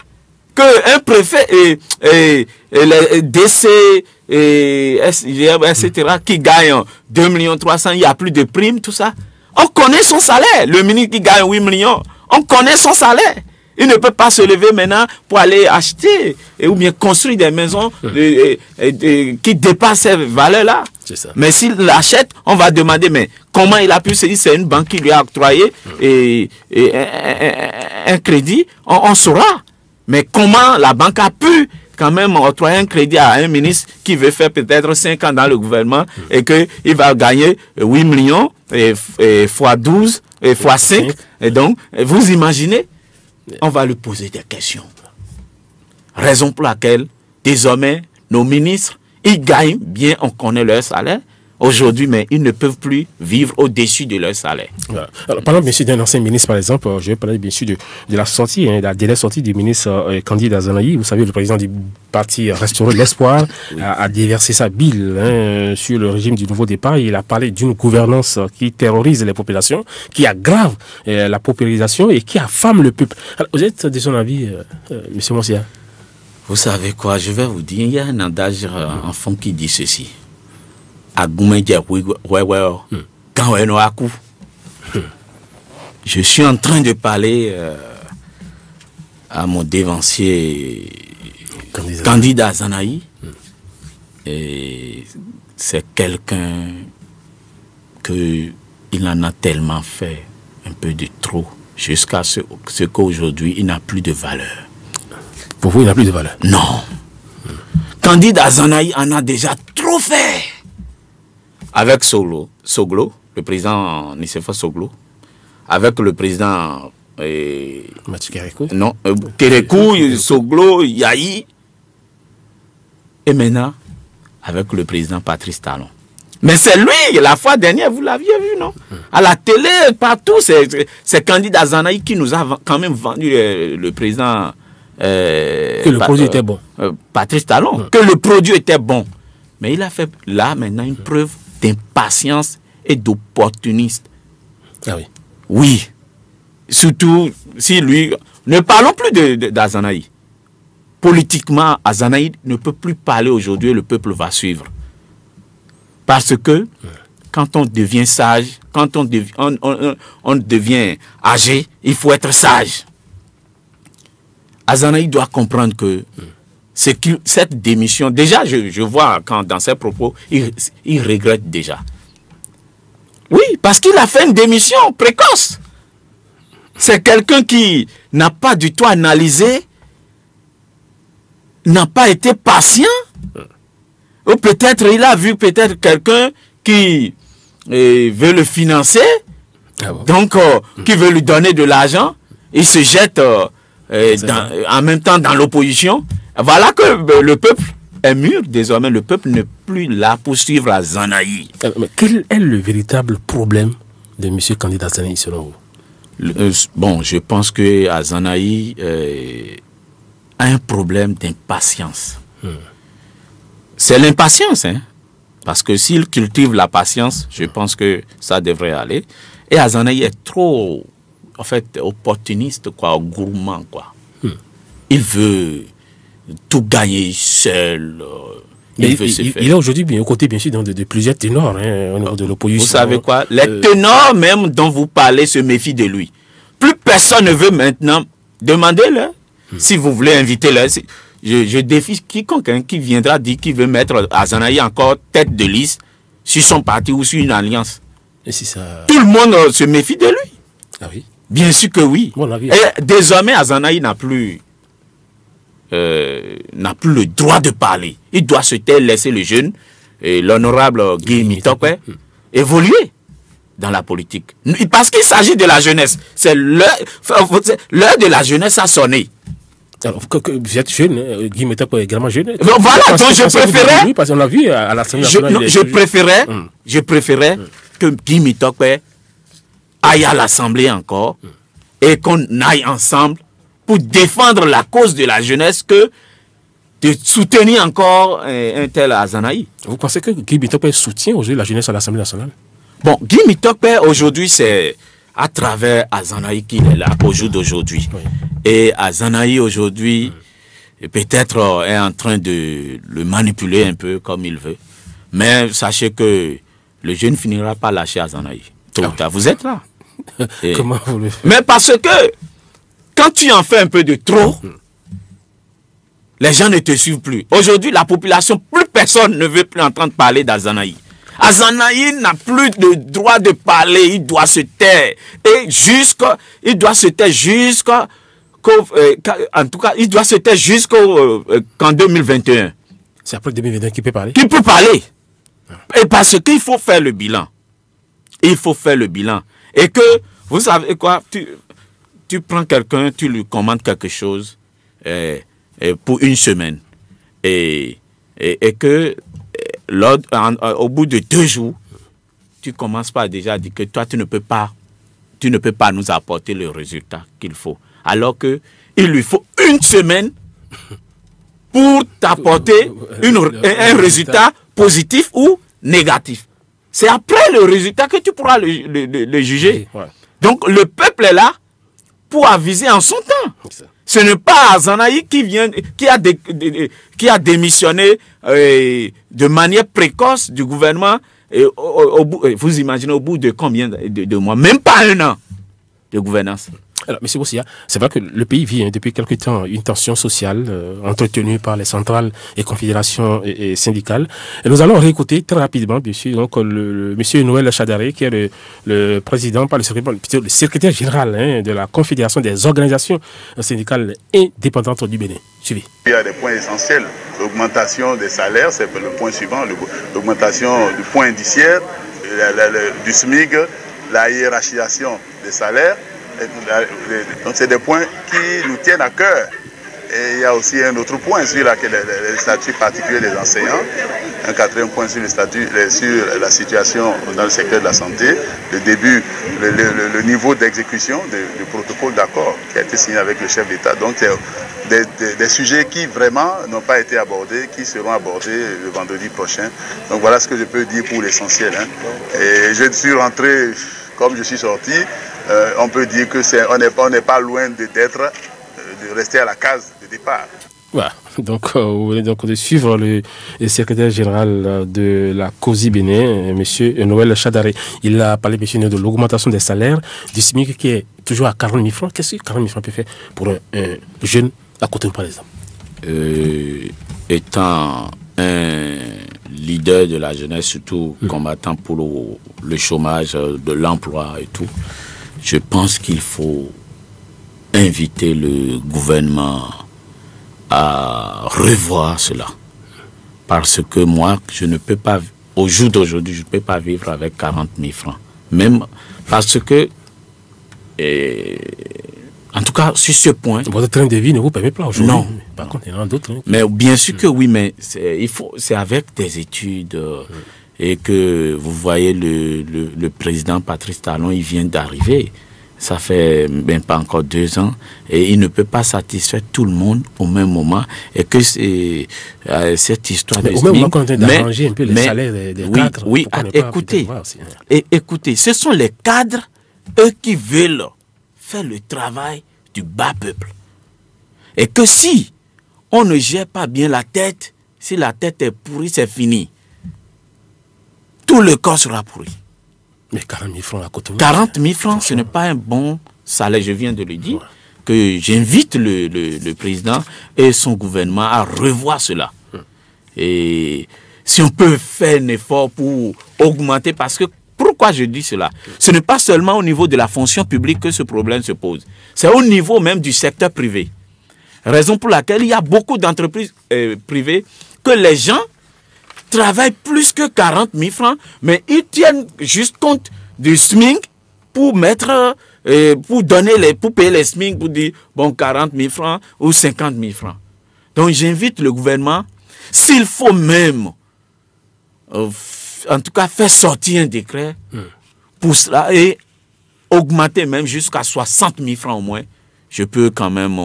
qu'un préfet et les DC, etc., qui gagnent 2 300 000, il n'y a plus de primes, tout ça. On connaît son salaire. Le ministre qui gagne 8 millions, on connaît son salaire. Il ne peut pas se lever maintenant pour aller acheter ou bien construire des maisons qui dépassent ces valeurs-là. Mais s'il l'achète, on va demander, mais comment il a pu se dire, c'est une banque qui lui a octroyé un crédit, on saura. Mais comment la banque a pu quand même octroyer un crédit à un ministre qui veut faire peut-être 5 ans dans le gouvernement et qu'il va gagner 8 millions fois 12 et fois 5. Et donc, vous imaginez, on va lui poser des questions. Raison pour laquelle, désormais, nos ministres, ils gagnent bien, on connaît leur salaire aujourd'hui, mais ils ne peuvent plus vivre au-dessus de leur salaire. Voilà. Alors, parlons bien sûr d'un ancien ministre, par exemple. Je vais parler bien sûr de la sortie, de la dernière sortie du ministre Candide Azanahi. Vous savez, le président du parti Restaurer l'Espoir a déversé sa bile sur le régime du nouveau départ. Il a parlé d'une gouvernance qui terrorise les populations, qui aggrave la paupérisation et qui affame le peuple. Alors, vous êtes de son avis, M. Monsia? Vous savez quoi, je vais vous dire, il y a un adage en fond qui dit ceci. Je suis en train de parler à mon dévancier Candide Azanahi. Et c'est quelqu'un que il en a tellement fait un peu de trop, jusqu'à ce qu'aujourd'hui, il n'a plus de valeur. Pour vous, il n'a plus de valeur? Non. Candide Azanaï en a déjà trop fait. Avec Soglo, le président Nicéphore Soglo, avec le président Kérékou, Soglo, Yahi, et maintenant avec le président Patrice Talon. Mais c'est lui, la fois dernière, vous l'aviez vu, non? À la télé, partout, c'est Candide Azanaï qui nous a quand même vendu le président... que le produit était bon. Patrice Talon, que le produit était bon. Mais il a fait là maintenant une preuve d'impatience et d'opportuniste. Ah oui. Oui. Surtout si lui... Ne parlons plus d'Azanaï. Politiquement, Azanaï ne peut plus parler aujourd'hui et le peuple va suivre. Parce que quand on devient sage, quand on devient âgé, il faut être sage. Azanaï doit comprendre que cette démission, déjà je vois quand dans ses propos, il regrette déjà. Oui, parce qu'il a fait une démission précoce. C'est quelqu'un qui n'a pas du tout analysé, n'a pas été patient. Ou peut-être il a vu peut-être quelqu'un qui veut le financer, donc qui veut lui donner de l'argent, il se jette en même temps dans l'opposition. Voilà que le peuple est mûr désormais, le peuple n'est plus là pour suivre Azanaï. Mais quel est le véritable problème de M. Candide Azanaï selon vous? Bon, je pense que Azanaï a un problème d'impatience. C'est l'impatience, hein? Parce que s'il cultive la patience, je pense que ça devrait aller. Et Azanaï est trop, en fait, opportuniste, quoi, gourmand, quoi. Il veut tout gagner seul. Il est aujourd'hui bien au côté, bien sûr, de plusieurs ténors au niveau de l'opposition. Vous savez quoi? Les ténors même dont vous parlez se méfient de lui. Plus personne ne veut maintenant. Demandez-le. Si vous voulez inviter-le. Je défie quiconque qui viendra dire qu'il veut mettre Azanaï encore tête de liste sur son parti ou sur une alliance. Et si ça... Tout le monde se méfie de lui. Ah oui? Bien sûr que oui. Bon, et désormais, Azanaï n'a plus le droit de parler. Il doit se taire, laisser le jeune, l'honorable Guy Mitokwe, évoluer dans la politique. Parce qu'il s'agit de la jeunesse. C'est l'heure de la jeunesse a sonné. Alors, vous êtes jeune, Guy Mitokwe est également jeune. Voilà, donc je préférais... Oui, parce qu'on l'a vu à l'Assemblée nationale. Je préférais que Guy Mitokwe aille à l'Assemblée encore et qu'on aille ensemble pour défendre la cause de la jeunesse que de soutenir encore un tel Azanaï. Vous pensez que Guy Mitokwe soutient aujourd'hui la jeunesse à l'Assemblée nationale? Bon, Guy Mitokwe aujourd'hui, c'est à travers Azanaï qu'il est là au jour d'aujourd'hui. Oui. Et Azanaï aujourd'hui, peut-être est en train de le manipuler un peu comme il veut. Mais sachez que le jeune finira par lâcher Azanaï. Tôt ou tard, vous êtes là. Comment vous le faites? Mais parce que quand tu en fais un peu de trop, les gens ne te suivent plus. Aujourd'hui, la population, plus personne ne veut plus entendre parler d'Azanaï. Azanaï n'a plus de droit de parler, il doit se taire. Et il doit se taire en tout cas, il doit se taire qu'en 2021. C'est après 2021 qu'il peut parler? Qu'il peut parler. Et parce qu'il faut faire le bilan. Il faut faire le bilan. Et que, vous savez quoi, tu prends quelqu'un, tu lui commandes quelque chose pour une semaine. Et que au bout de 2 jours, tu commences par déjà dire que toi, tu ne peux pas nous apporter le résultat qu'il faut. Alors que il lui faut 1 semaine pour t'apporter un résultat positif ou négatif. C'est après le résultat que tu pourras le juger. Ouais. Donc le peuple est là pour aviser en son temps. Ce n'est pas Azanaï qui a démissionné de manière précoce du gouvernement. Vous imaginez au bout de combien de mois? Même pas 1 an de gouvernance. Alors, M. Bossia, c'est vrai que le pays vit depuis quelque temps une tension sociale entretenue par les centrales et confédérations et syndicales. Et nous allons réécouter très rapidement, bien sûr, donc, M. Noël Chadaré, qui est le président, pas le secrétaire général de la Confédération des organisations syndicales indépendantes du Bénin. Suivez. Il y a des points essentiels. L'augmentation des salaires, c'est le point suivant. L'augmentation du point indiciaire, du SMIC, la hiérarchisation des salaires. Donc c'est des points qui nous tiennent à cœur. Et il y a aussi un autre point sur le statut particulier des enseignants, un quatrième point sur sur la situation dans le secteur de la santé, le niveau d'exécution du protocole d'accord qui a été signé avec le chef d'État. Donc des sujets qui vraiment n'ont pas été abordés, qui seront abordés le vendredi prochain. Donc voilà ce que je peux dire pour l'essentiel. Et je suis rentré, comme je suis sorti, on peut dire que on n'est pas loin de rester à la case de départ. Voilà. Donc, vous venez donc de suivre le secrétaire général de la COSI Bénin, M. Noël Chadaré. Il a parlé, M. de l'augmentation des salaires du SMIC qui est toujours à 40 000 francs. Qu'est-ce que 40 000 francs peut faire pour un jeune à Cotonou, par exemple? Étant un leader de la jeunesse, surtout combattant pour le chômage, de l'emploi et tout, je pense qu'il faut inviter le gouvernement à revoir cela. Parce que moi, je ne peux pas, au jour d'aujourd'hui, je ne peux pas vivre avec 40 000 francs. Même parce que, en tout cas, sur ce point... Votre train de vie ne vous permet pas aujourd'hui. Non. Par contre, il y en a d'autres. Mais bien sûr que oui, mais c'est avec des études... et que vous voyez le président Patrice Talon, il vient d'arriver. Ça fait même pas encore 2 ans et il ne peut pas satisfaire tout le monde au même moment et que cette histoire mais de au même moment qu'on est d'arranger un peu les salaires des cadres. Oui, écoutez, ce sont les cadres, eux, qui veulent faire le travail du bas peuple. Et que si on ne gère pas bien la tête, si la tête est pourrie, c'est fini. Tout le corps sera pourri. Mais 40 000 francs à Cotonou. 40 000 francs, ce n'est pas un bon salaire, je viens de le dire. Ouais. Que j'invite le président et son gouvernement à revoir cela. Et si on peut faire un effort pour augmenter, parce que pourquoi je dis cela? Ce n'est pas seulement au niveau de la fonction publique que ce problème se pose. C'est au niveau même du secteur privé. Raison pour laquelle il y a beaucoup d'entreprises privées que les gens travaillent plus que 40 000 francs, mais ils tiennent juste compte du SMIC pour mettre, pour payer les SMIC, pour dire, bon, 40 000 francs ou 50 000 francs. Donc, j'invite le gouvernement, s'il faut même, en tout cas, faire sortir un décret pour cela et augmenter même jusqu'à 60 000 francs au moins, je peux quand même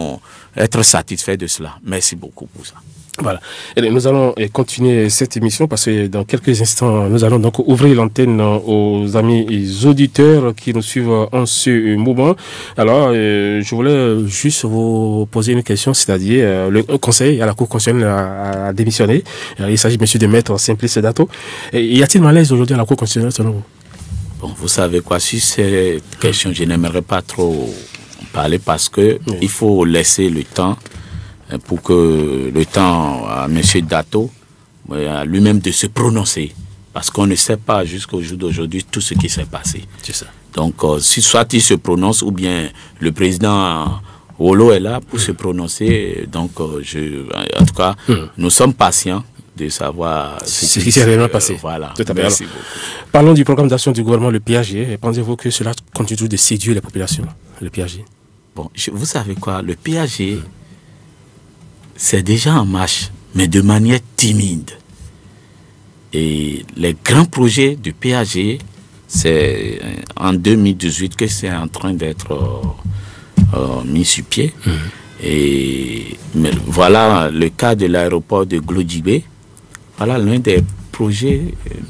être satisfait de cela. Merci beaucoup pour ça. Voilà. Et nous allons continuer cette émission parce que dans quelques instants, nous allons donc ouvrir l'antenne aux amis auditeurs qui nous suivent en ce moment. Alors, je voulais juste vous poser une question, c'est-à-dire le conseil à la Cour constitutionnelle a démissionné. Il s'agit, monsieur, de maître Simplice Dato. Y a-t-il malaise aujourd'hui à la Cour constitutionnelle selon vous? Bon, vous savez quoi, sur cette question, je n'aimerais pas trop parler parce que il faut laisser le temps pour que le temps à M. Dato lui-même de se prononcer. Parce qu'on ne sait pas jusqu'au jour d'aujourd'hui tout ce qui s'est passé. C'est ça. Donc, si soit il se prononce ou bien le président Wolo est là pour se prononcer. Donc, en tout cas, nous sommes patients de savoir ce qui s'est réellement passé. Voilà. Tout à fait. Merci beaucoup. Parlons du programme d'action du gouvernement, le PAG. Pensez-vous que cela continue de séduire les populations, le PAG? Bon, vous savez quoi, le PAG... c'est déjà en marche, mais de manière timide. Et les grands projets du PAG, c'est en 2018 que c'est en train d'être mis sur pied. Mais voilà le cas de l'aéroport de Glodjibé. Voilà l'un des projets,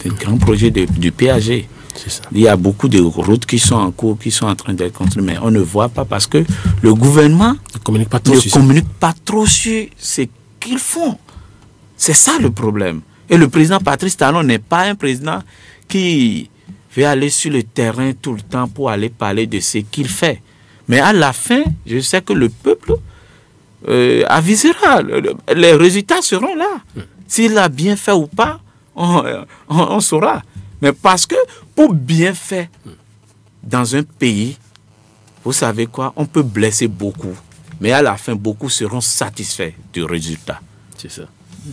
des grands projets du PAG. Ça. Il y a beaucoup de routes qui sont en cours, qui sont en train d'être construites, mais on ne voit pas parce que le gouvernement ne communique pas trop sur ce qu'ils font. C'est ça le problème. Et le président Patrice Talon n'est pas un président qui veut aller sur le terrain tout le temps pour aller parler de ce qu'il fait. Mais à la fin, je sais que le peuple avisera. Les résultats seront là. S'il a bien fait ou pas, on saura. Mais parce que pour bien faire dans un pays, vous savez quoi, on peut blesser beaucoup. Mais à la fin, beaucoup seront satisfaits du résultat. C'est ça.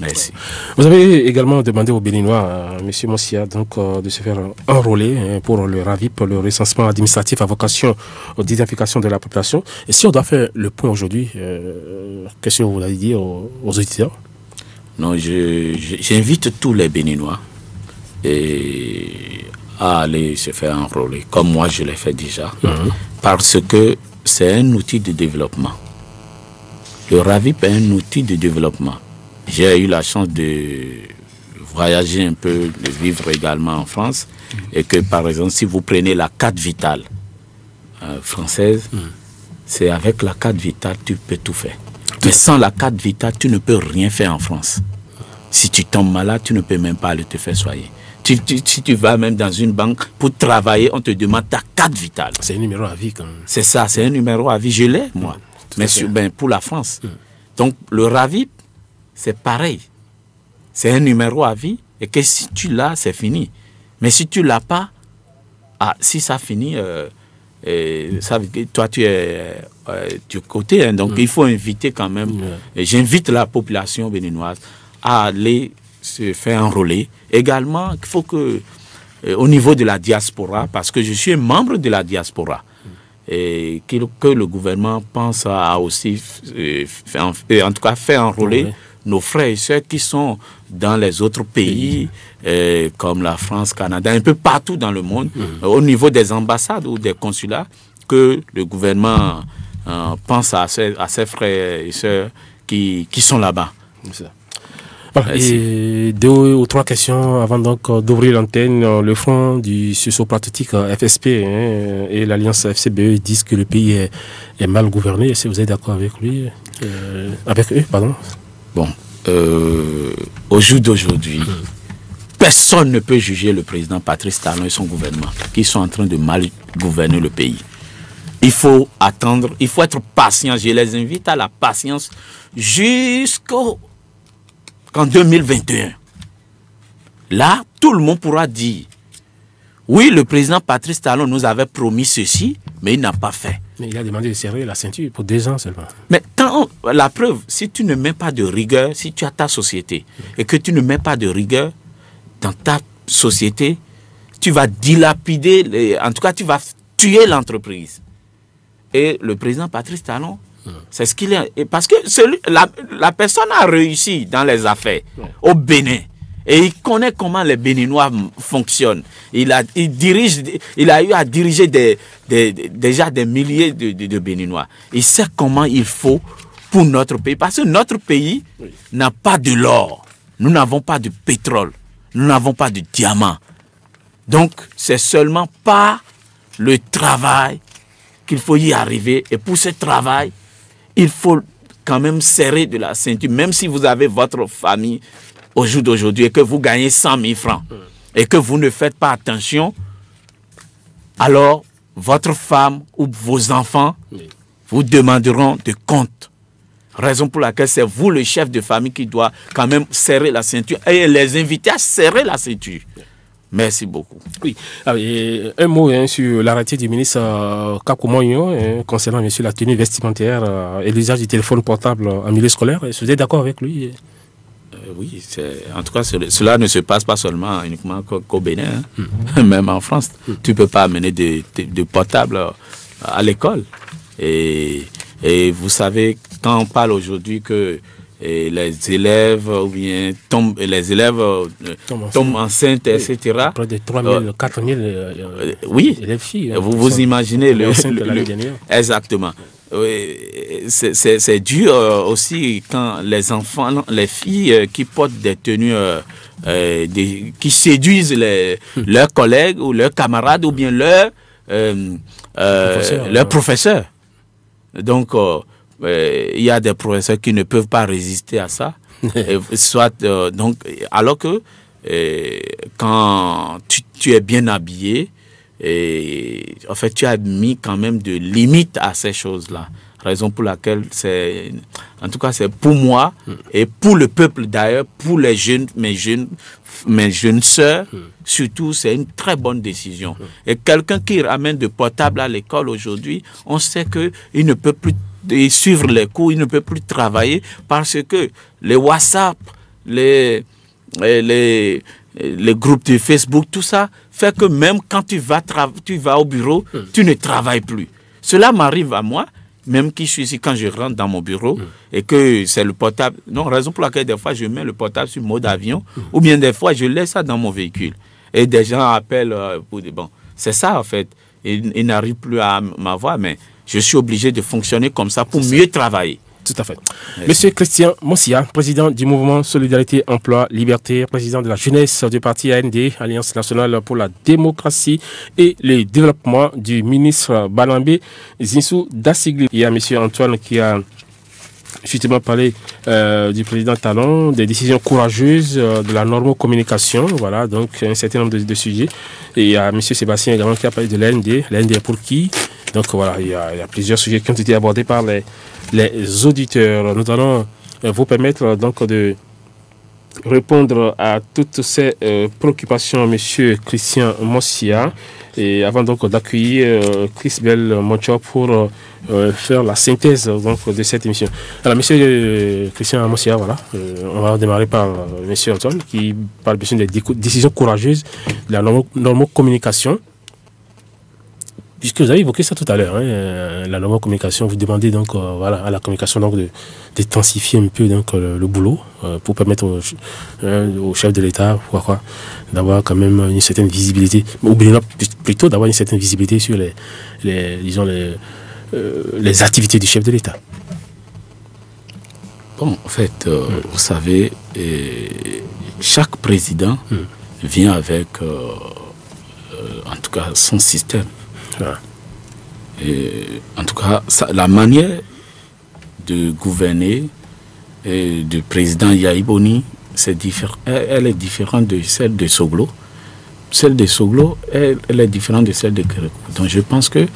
Merci. Vous avez également demandé aux Béninois, M. Mossia, donc, de se faire enrôler pour le RAVIP, le recensement administratif à vocation d'identification de la population. Et si on doit faire le point aujourd'hui, qu'est-ce que vous allez dire aux auditeurs? Non, j'invite tous les Béninois à aller se faire enrôler, comme moi je l'ai fait déjà, parce que c'est un outil de développement. Le RAVIP est un outil de développement. J'ai eu la chance de voyager un peu, de vivre également en France, et que par exemple, si vous prenez la carte vitale française, c'est avec la carte vitale tu peux tout faire. Mais sans la carte vitale, tu ne peux rien faire en France. Si tu tombes malade, tu ne peux même pas aller te faire soigner. Si tu vas même dans une banque pour travailler, on te demande ta carte vitale. C'est un numéro à vie quand même. C'est ça, c'est un numéro à vie. Je l'ai, moi. Mais pour la France. Donc, le RAVIP, c'est pareil. C'est un numéro à vie. Et que si tu l'as, c'est fini. Mais si tu ne l'as pas, si ça finit, ça veut dire que toi, tu es du côté. Hein, donc, il faut inviter quand même. Et j'invite la population béninoise à aller se faire enrôler. Également, il faut que, au niveau de la diaspora, parce que je suis un membre de la diaspora, et que le gouvernement pense à aussi, en tout cas, faire enrôler nos frères et sœurs qui sont dans les autres pays, comme la France, Canada, un peu partout dans le monde, au niveau des ambassades ou des consulats, que le gouvernement pense à ses frères et sœurs qui sont là-bas. Voilà. Et 2 ou 3 questions avant donc d'ouvrir l'antenne. Le front du socio-patriotique FSP et l'Alliance FCBE disent que le pays est mal gouverné. Est-ce que vous êtes d'accord avec lui, avec eux, pardon? Bon, au jour d'aujourd'hui, personne ne peut juger le président Patrice Talon et son gouvernement qui sont en train de mal gouverner le pays. Il faut attendre, il faut être patient. Je les invite à la patience jusqu'en 2021. Là, tout le monde pourra dire, oui, le président Patrice Talon nous avait promis ceci, mais il n'a pas fait. Mais il a demandé de serrer la ceinture pour 2 ans seulement. Mais la preuve, si tu ne mets pas de rigueur, si tu as ta société et que tu ne mets pas de rigueur dans ta société, tu vas dilapider, en tout cas, tu vas tuer l'entreprise. Et le président Patrice Talon, c'est ce qu'il est. Parce que la personne a réussi dans les affaires au Bénin. Et il connaît comment les Béninois fonctionnent. Il a eu à diriger déjà des milliers de Béninois. Il sait comment il faut pour notre pays. Parce que notre pays n'a pas de l'or. Nous n'avons pas de pétrole. Nous n'avons pas de diamant. Donc, c'est seulement par le travail qu'il faut y arriver. Et pour ce travail, il faut quand même serrer de la ceinture. Même si vous avez votre famille au jour d'aujourd'hui et que vous gagnez 100 000 francs et que vous ne faites pas attention, alors votre femme ou vos enfants vous demanderont de compte. Raison pour laquelle c'est vous, le chef de famille, qui doit quand même serrer la ceinture et les inviter à serrer la ceinture. Merci beaucoup. Oui. Et un mot sur l'arrêté du ministre Kakumoyo concernant la tenue vestimentaire et l'usage du téléphone portable en milieu scolaire. Est-ce que vous êtes d'accord avec lui? Oui, en tout cas, cela ne se passe pas seulement uniquement qu'au Bénin, même en France. Tu ne peux pas amener de portable à l'école. Et vous savez, quand on parle aujourd'hui que les élèves tombent enceintes, etc. Près de 3 000, 4 000 oui, élèves filles. Vous imaginez exactement. C'est dur aussi quand les filles qui portent des tenues, qui séduisent leurs collègues ou leurs camarades ou bien leurs professeurs. Donc, il y a des professeurs qui ne peuvent pas résister à ça. Alors que quand tu es bien habillé, Et en fait, tu as mis quand même de limites à ces choses-là. Raison pour laquelle c'est, en tout cas, c'est pour moi et pour le peuple d'ailleurs, pour les jeunes, mes jeunes sœurs, surtout, c'est une très bonne décision. Et quelqu'un qui ramène de portable à l'école aujourd'hui, on sait qu'il ne peut plus suivre les cours, il ne peut plus travailler parce que les WhatsApp, les groupes de Facebook, tout ça fait que même quand tu vas au bureau, tu ne travailles plus. Cela m'arrive à moi. Même qui je suis ici, quand je rentre dans mon bureau et que c'est le portable. Non, raison pour laquelle des fois je mets le portable sur mode avion ou bien des fois je laisse ça dans mon véhicule. Et des gens appellent pour dire bon, c'est ça en fait. Ils n'arrivent plus à m'avoir, mais je suis obligé de fonctionner comme ça pour mieux travailler. Tout à fait. Monsieur Christian Mossia, président du mouvement Solidarité, Emploi, Liberté, président de la jeunesse du parti AND, Alliance nationale pour la démocratie et le développement, du ministre Banambé Zinsou Dassigli. Il y a monsieur Antoine qui a justement parlé du président Talon, des décisions courageuses, de la normocommunication, voilà, donc un certain nombre de sujets. Et il y a monsieur Sébastien également qui a parlé de l'AND pour qui. Donc voilà, il y a plusieurs sujets qui ont été abordés par les auditeurs. Nous allons vous permettre donc de répondre à toutes ces préoccupations, monsieur Christian Mossia. Et avant donc d'accueillir Chrisbel Moncho pour faire la synthèse donc de cette émission. Alors monsieur Christian Mossia, voilà, on va démarrer par monsieur Antoine qui parle bien des décisions courageuses de la normocommunication. Puisque vous avez évoqué ça tout à l'heure, hein, la normocommunication, vous demandez donc voilà, à la communication donc d'intensifier un peu donc, le boulot pour permettre au chef de l'État d'avoir quand même une certaine visibilité, ou bien plutôt d'avoir une certaine visibilité sur les activités du chef de l'État. Bon, en fait, vous savez, chaque président vient avec, en tout cas, son système. Et, en tout cas, la manière de gouverner du président Yahi Boni, elle est différente de celle de Soglo. Celle de Soglo, elle est différente de celle de Kérékou. Donc je pense que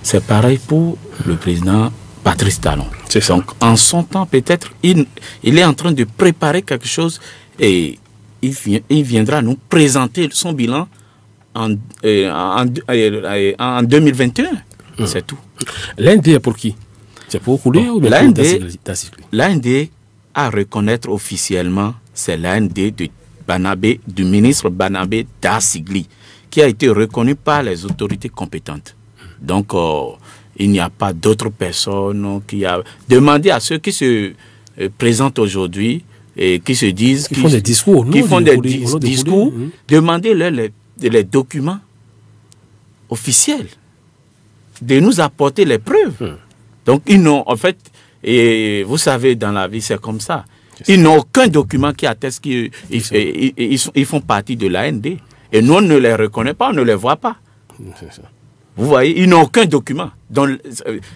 c'est pareil pour le président Patrice Talon. Donc en son temps, peut-être, il est en train de préparer quelque chose et il viendra nous présenter son bilan en 2021, c'est tout. L'AND est pour qui? C'est pour Koulé ou bien l'AND à reconnaître officiellement, c'est l'AND du ministre Banambé Dassigli, qui a été reconnu par les autorités compétentes. Donc, il n'y a pas d'autres personnes qui a demandé à ceux qui se présentent aujourd'hui et qui se disent... Qui font des discours. Demandez-leur les documents officiels, de nous apporter les preuves. Donc, ils n'ont, en fait, et vous savez, dans la vie, c'est comme ça. Ils n'ont aucun document qui atteste qu'ils font partie de l'AND. Et nous, on ne les reconnaît pas, on ne les voit pas. Vous voyez, ils n'ont aucun document. Donc,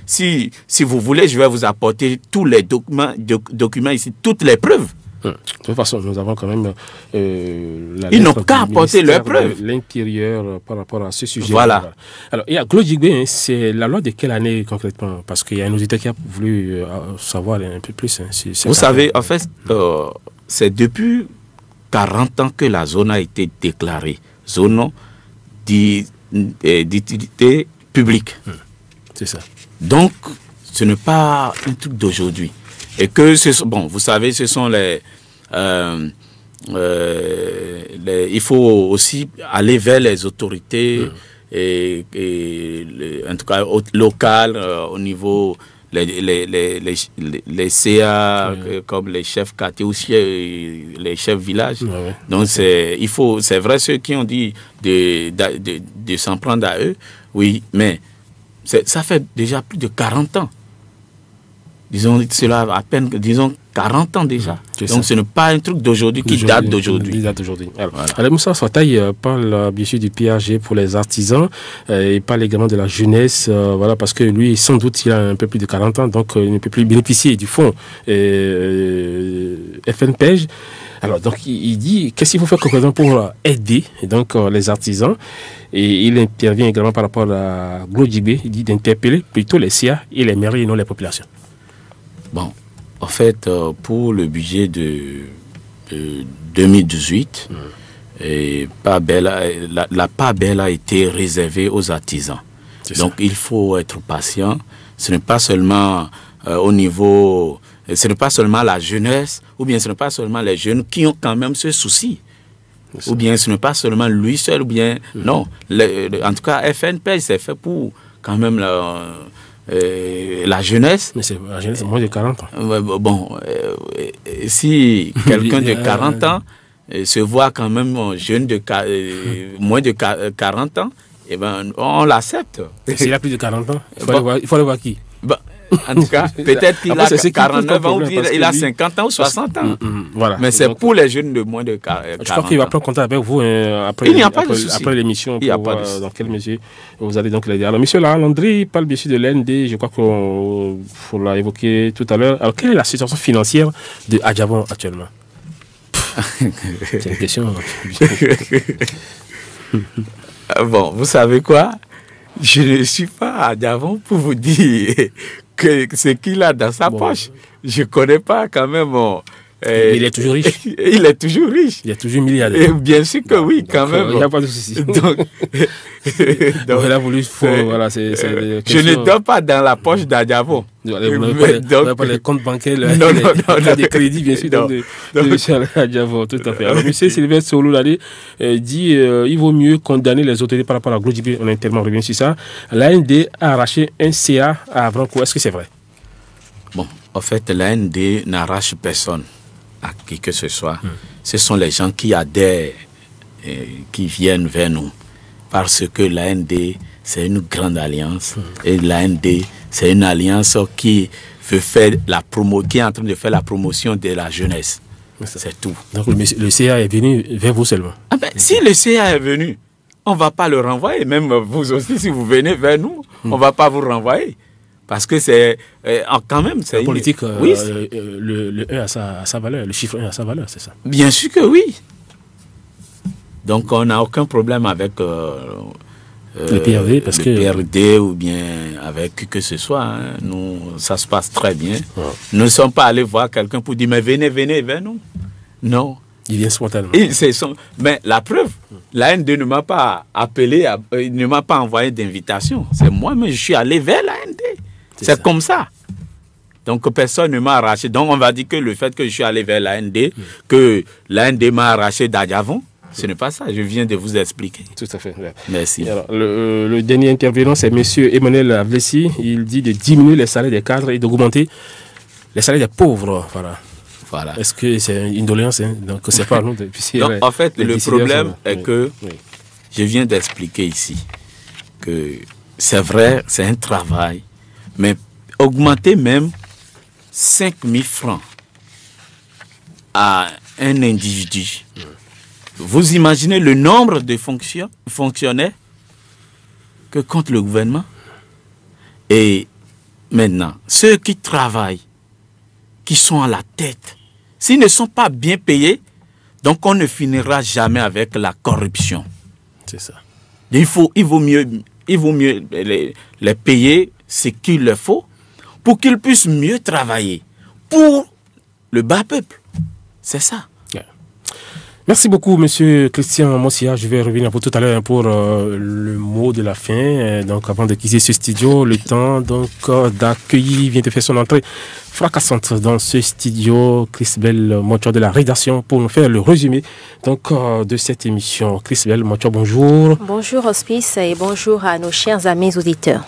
si vous voulez, je vais vous apporter tous les documents ici, toutes les preuves. De toute façon, nous avons quand même ils n'ont qu'à apporter leurs preuves. L'intérieur par rapport à ce sujet. Voilà. Alors, il y a Glodjigbe, c'est la loi de quelle année concrètement? Parce qu'il y a un auditeur qui a voulu savoir un peu plus. Vous savez, en fait, c'est depuis 40 ans que la zone a été déclarée zone d'utilité publique. C'est ça. Donc, ce n'est pas un truc d'aujourd'hui. Et que, bon, vous savez, ce sont il faut aussi aller vers les autorités, et en tout cas locales, au niveau les CA, comme les chefs quartiers ou les chefs villages. Donc, c'est vrai ceux qui ont dit de s'en prendre à eux, oui, mais ça fait déjà plus de 40 ans. disons, cela a à peine, disons, 40 ans déjà. Donc ce n'est pas un truc d'aujourd'hui qui date d'aujourd'hui. Alors Moussa Fataï parle bien sûr du PAG pour les artisans, il parle également de la jeunesse, voilà, parce que lui, sans doute, il a un peu plus de 40 ans, donc il ne peut plus bénéficier du fonds FNPEJ. Alors, donc, il dit, qu'est-ce qu'il faut faire concrètement pour aider donc, les artisans? Et il intervient également par rapport à Glodjibé, il dit d'interpeller plutôt les CA et les mairies et non les populations. Bon, en fait, pour le budget de 2018, la part belle a été réservée aux artisans. Donc, il faut être patient. Ce n'est pas seulement au niveau... Ce n'est pas seulement la jeunesse, ou bien ce n'est pas seulement les jeunes qui ont quand même ce souci. Ou bien ce n'est pas seulement lui seul, ou bien... Non, en tout cas, FNPEJ, c'est fait pour quand même la jeunesse. Mais la jeunesse, c'est moins de 40 ans. Bon, si quelqu'un de 40 ans se voit quand même jeune de moins de 40 ans, eh ben, on l'accepte. S'il a plus de 40 ans, il faut aller voir qui? En tout cas, peut-être qu'il a 49 ans ou il a 50 ans ou 60 ans. Voilà. Mais c'est pour les jeunes de moins de 40 ans. Je crois qu'il va prendre contact avec vous après l'émission pour voir dans quelle mesure vous allez donc l'aider. Alors, monsieur Landry parle bien sûr de l'ND, je crois qu'on l'a évoqué tout à l'heure. Alors, quelle est la situation financière de Adjavon actuellement? C'est une question. Bon, vous savez quoi? Je ne suis pas à Adjavon pour vous dire que ce qu'il a dans sa poche. Je ne connais pas quand même. Il est toujours riche. Il est toujours riche. Il est toujours milliardaire. Bien sûr que oui, quand même. Il n'y a pas de souci. Donc il a voulu. Voilà, je ne dors pas dans la poche d'Adjavon. Vous n'avez pas les comptes bancaires, des crédits, bien sûr, de M. Adjavon, tout à fait. Alors, M. Sylvain Soloulade dit il vaut mieux condamner les autorités par rapport à Glodjibé. On a tellement revenu sur ça. L'AND a arraché un CA à Avrancourt. Est-ce que c'est vrai? Bon, en fait, l'AND n'arrache personne à qui que ce soit. Ce sont les gens qui adhèrent, qui viennent vers nous. Parce que l'AND, c'est une grande alliance. Et l'AND, c'est une alliance qui veut faire qui est en train de faire la promotion de la jeunesse. C'est tout. Donc le CA est venu vers vous seulement? Si le CA est venu, on ne va pas le renvoyer. Même vous aussi, si vous venez vers nous, on ne va pas vous renvoyer. Parce que c'est quand même... C'est politique, oui, le 1 a sa valeur, le chiffre 1 a sa valeur, c'est ça? Bien sûr que oui. Donc on n'a aucun problème avec le PRD, parce le PRD ou bien avec qui que ce soit. Hein. Nous, ça se passe très bien. Nous ne sommes pas allés voir quelqu'un pour dire mais venez vers nous. Non. Il vient spontanément. Mais la preuve, l'AND ne m'a pas appelé, ne m'a pas envoyé d'invitation. C'est moi-même, je suis allé vers l'AND. C'est comme ça. Donc personne ne m'a arraché. Donc on va dire que le fait que je suis allé vers l'AND, que l'AND m'a arraché d'Adjavon, ce n'est pas ça. Je viens de vous expliquer. Tout à fait. Merci. Alors, le dernier intervenant, c'est M. Emmanuel Avlessi. Il dit de diminuer les salaires des cadres et d'augmenter les salaires des pauvres. Voilà. Est-ce que c'est une doléance Donc c'est pas nous. En fait, le problème est que je viens d'expliquer ici que c'est vrai, c'est un travail, mais augmenter même 5 000 francs à un individu. Vous imaginez le nombre de fonctionnaires que compte le gouvernement? Et maintenant, ceux qui travaillent, qui sont à la tête, s'ils ne sont pas bien payés, donc on ne finira jamais avec la corruption. C'est ça. Il vaut mieux les payer ce qu'il leur faut pour qu'ils puissent mieux travailler pour le bas peuple. C'est ça. Merci beaucoup, Monsieur Christian Mossia. Je vais revenir à vous tout à l'heure pour le mot de la fin. Donc, avant de quitter ce studio, le temps d'accueillir vient de faire son entrée fracassante dans ce studio. Chrisbel Mocho de la rédaction pour nous faire le résumé de cette émission. Chrisbel Mocho, bonjour. Bonjour Hospice et bonjour à nos chers amis auditeurs.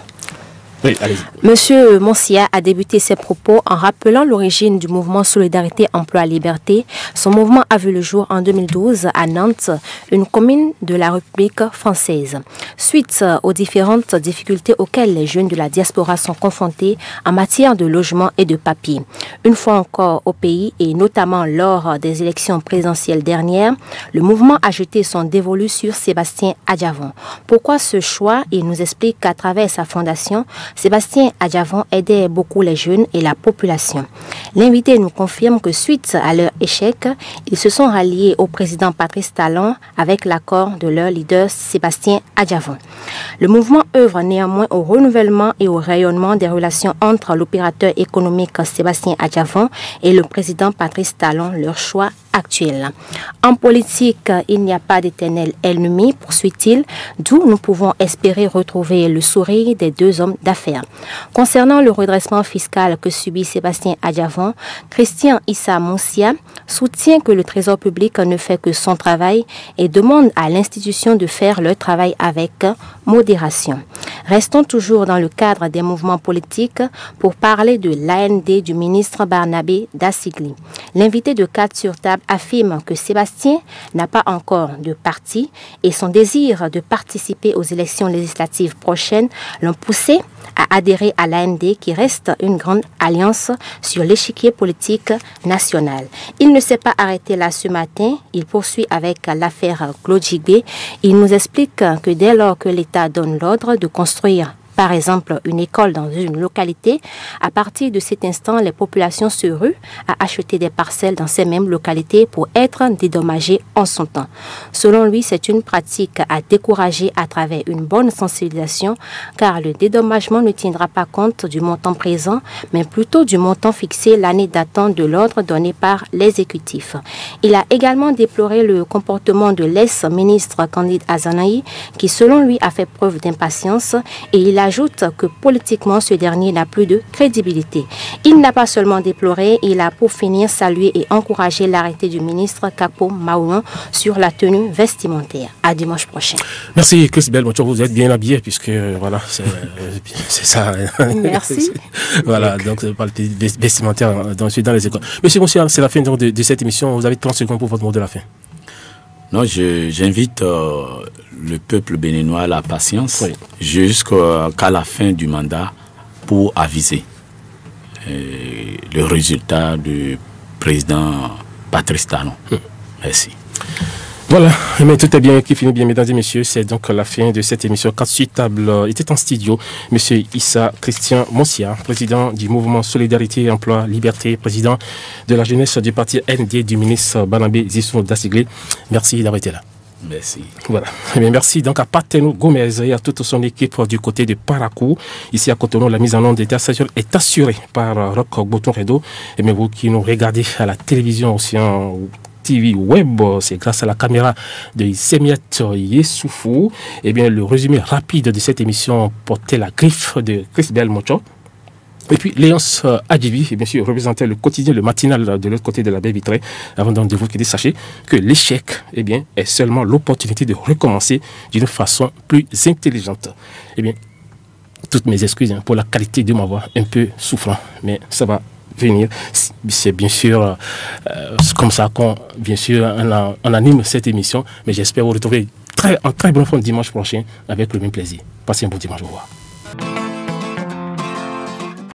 Oui, allez-y. Monsieur Monsia a débuté ses propos en rappelant l'origine du mouvement Solidarité Emploi Liberté. Son mouvement a vu le jour en 2012 à Nantes, une commune de la République française. Suite aux différentes difficultés auxquelles les jeunes de la diaspora sont confrontés en matière de logement et de papier. Une fois encore au pays et notamment lors des élections présidentielles dernières, le mouvement a jeté son dévolu sur Sébastien Adjavon. Pourquoi ce choix? Il nous explique qu'à travers sa fondation, Sébastien Adjavon aidait beaucoup les jeunes et la population. L'invité nous confirme que suite à leur échec, ils se sont ralliés au président Patrice Talon avec l'accord de leur leader Sébastien Adjavon. Le mouvement œuvre néanmoins au renouvellement et au rayonnement des relations entre l'opérateur économique Sébastien Adjavon et le président Patrice Talon, leur choix actuel. En politique, il n'y a pas d'éternel ennemi, poursuit-il, d'où nous pouvons espérer retrouver le sourire des deux hommes d'affaires. Concernant le redressement fiscal que subit Sébastien Adjavon, Christian Issa Monsia soutient que le Trésor public ne fait que son travail et demande à l'institution de faire leur travail avec modération. Restons toujours dans le cadre des mouvements politiques pour parler de l'AND du ministre Barnabé Dassigli. L'invité de 4 sur table affirme que Sébastien n'a pas encore de parti et son désir de participer aux élections législatives prochaines l'ont poussé à adhérer à l'AND qui reste une grande alliance sur l'échiquier politique national. Il ne s'est pas arrêté là ce matin, il poursuit avec l'affaire Glodjigbe. Il nous explique que dès lors que l'État donne l'ordre de construire par exemple une école dans une localité, à partir de cet instant, les populations se ruent à acheter des parcelles dans ces mêmes localités pour être dédommagées en son temps. Selon lui, c'est une pratique à décourager à travers une bonne sensibilisation, car le dédommagement ne tiendra pas compte du montant présent, mais plutôt du montant fixé l'année datant de l'ordre donné par l'exécutif. Il a également déploré le comportement de l'ex-ministre Candide Azanaï, qui selon lui a fait preuve d'impatience, et il ajoute que politiquement ce dernier n'a plus de crédibilité. Il n'a pas seulement déploré, il a pour finir salué et encouragé l'arrêté du ministre Capo Maouan sur la tenue vestimentaire. À dimanche prochain. Merci Chris Belmocho, vous êtes bien habillé puisque voilà, c'est ça. Merci. Voilà, donc c'est pas le vestimentaire dans les écoles. Monsieur Monsia, c'est la fin donc, de cette émission. Vous avez 30 secondes pour votre mot de la fin. Non, j'invite le peuple béninois à la patience jusqu'à la fin du mandat pour aviser le résultat du président Patrice Talon. Merci. Voilà, mais tout est bien qui finit bien, mesdames et messieurs. C'est donc la fin de cette émission. 4 sur table était en studio monsieur Issa Christian Monsia, président du mouvement Solidarité, Emploi, Liberté, président de la jeunesse du parti ND du ministre Barnabé Dassigli. Merci d'avoir été là. Merci. Voilà. Eh bien, merci donc à Pateno Gomez et à toute son équipe du côté de Parakou. Ici à Cotonou, la mise en onde est assurée par Rock Bouton Redo. Et bien vous qui nous regardez à la télévision aussi en TV web, c'est grâce à la caméra de Semiat Yessoufou. Et bien le résumé rapide de cette émission portait la griffe de Chris Belmocho. Et puis Léonce Adjibi, et bien sûr, représentait le quotidien, le matinal de l'autre côté de la baie vitrée. Avant donc de vous quitter, sachez que l'échec, eh bien, est seulement l'opportunité de recommencer d'une façon plus intelligente. Eh bien, toutes mes excuses pour la qualité de ma voix, un peu souffrant, mais ça va venir. C'est bien sûr comme ça qu'on, bien sûr, on anime cette émission, mais j'espère vous retrouver en très bonne forme dimanche prochain avec le même plaisir. Passez un bon dimanche, au revoir.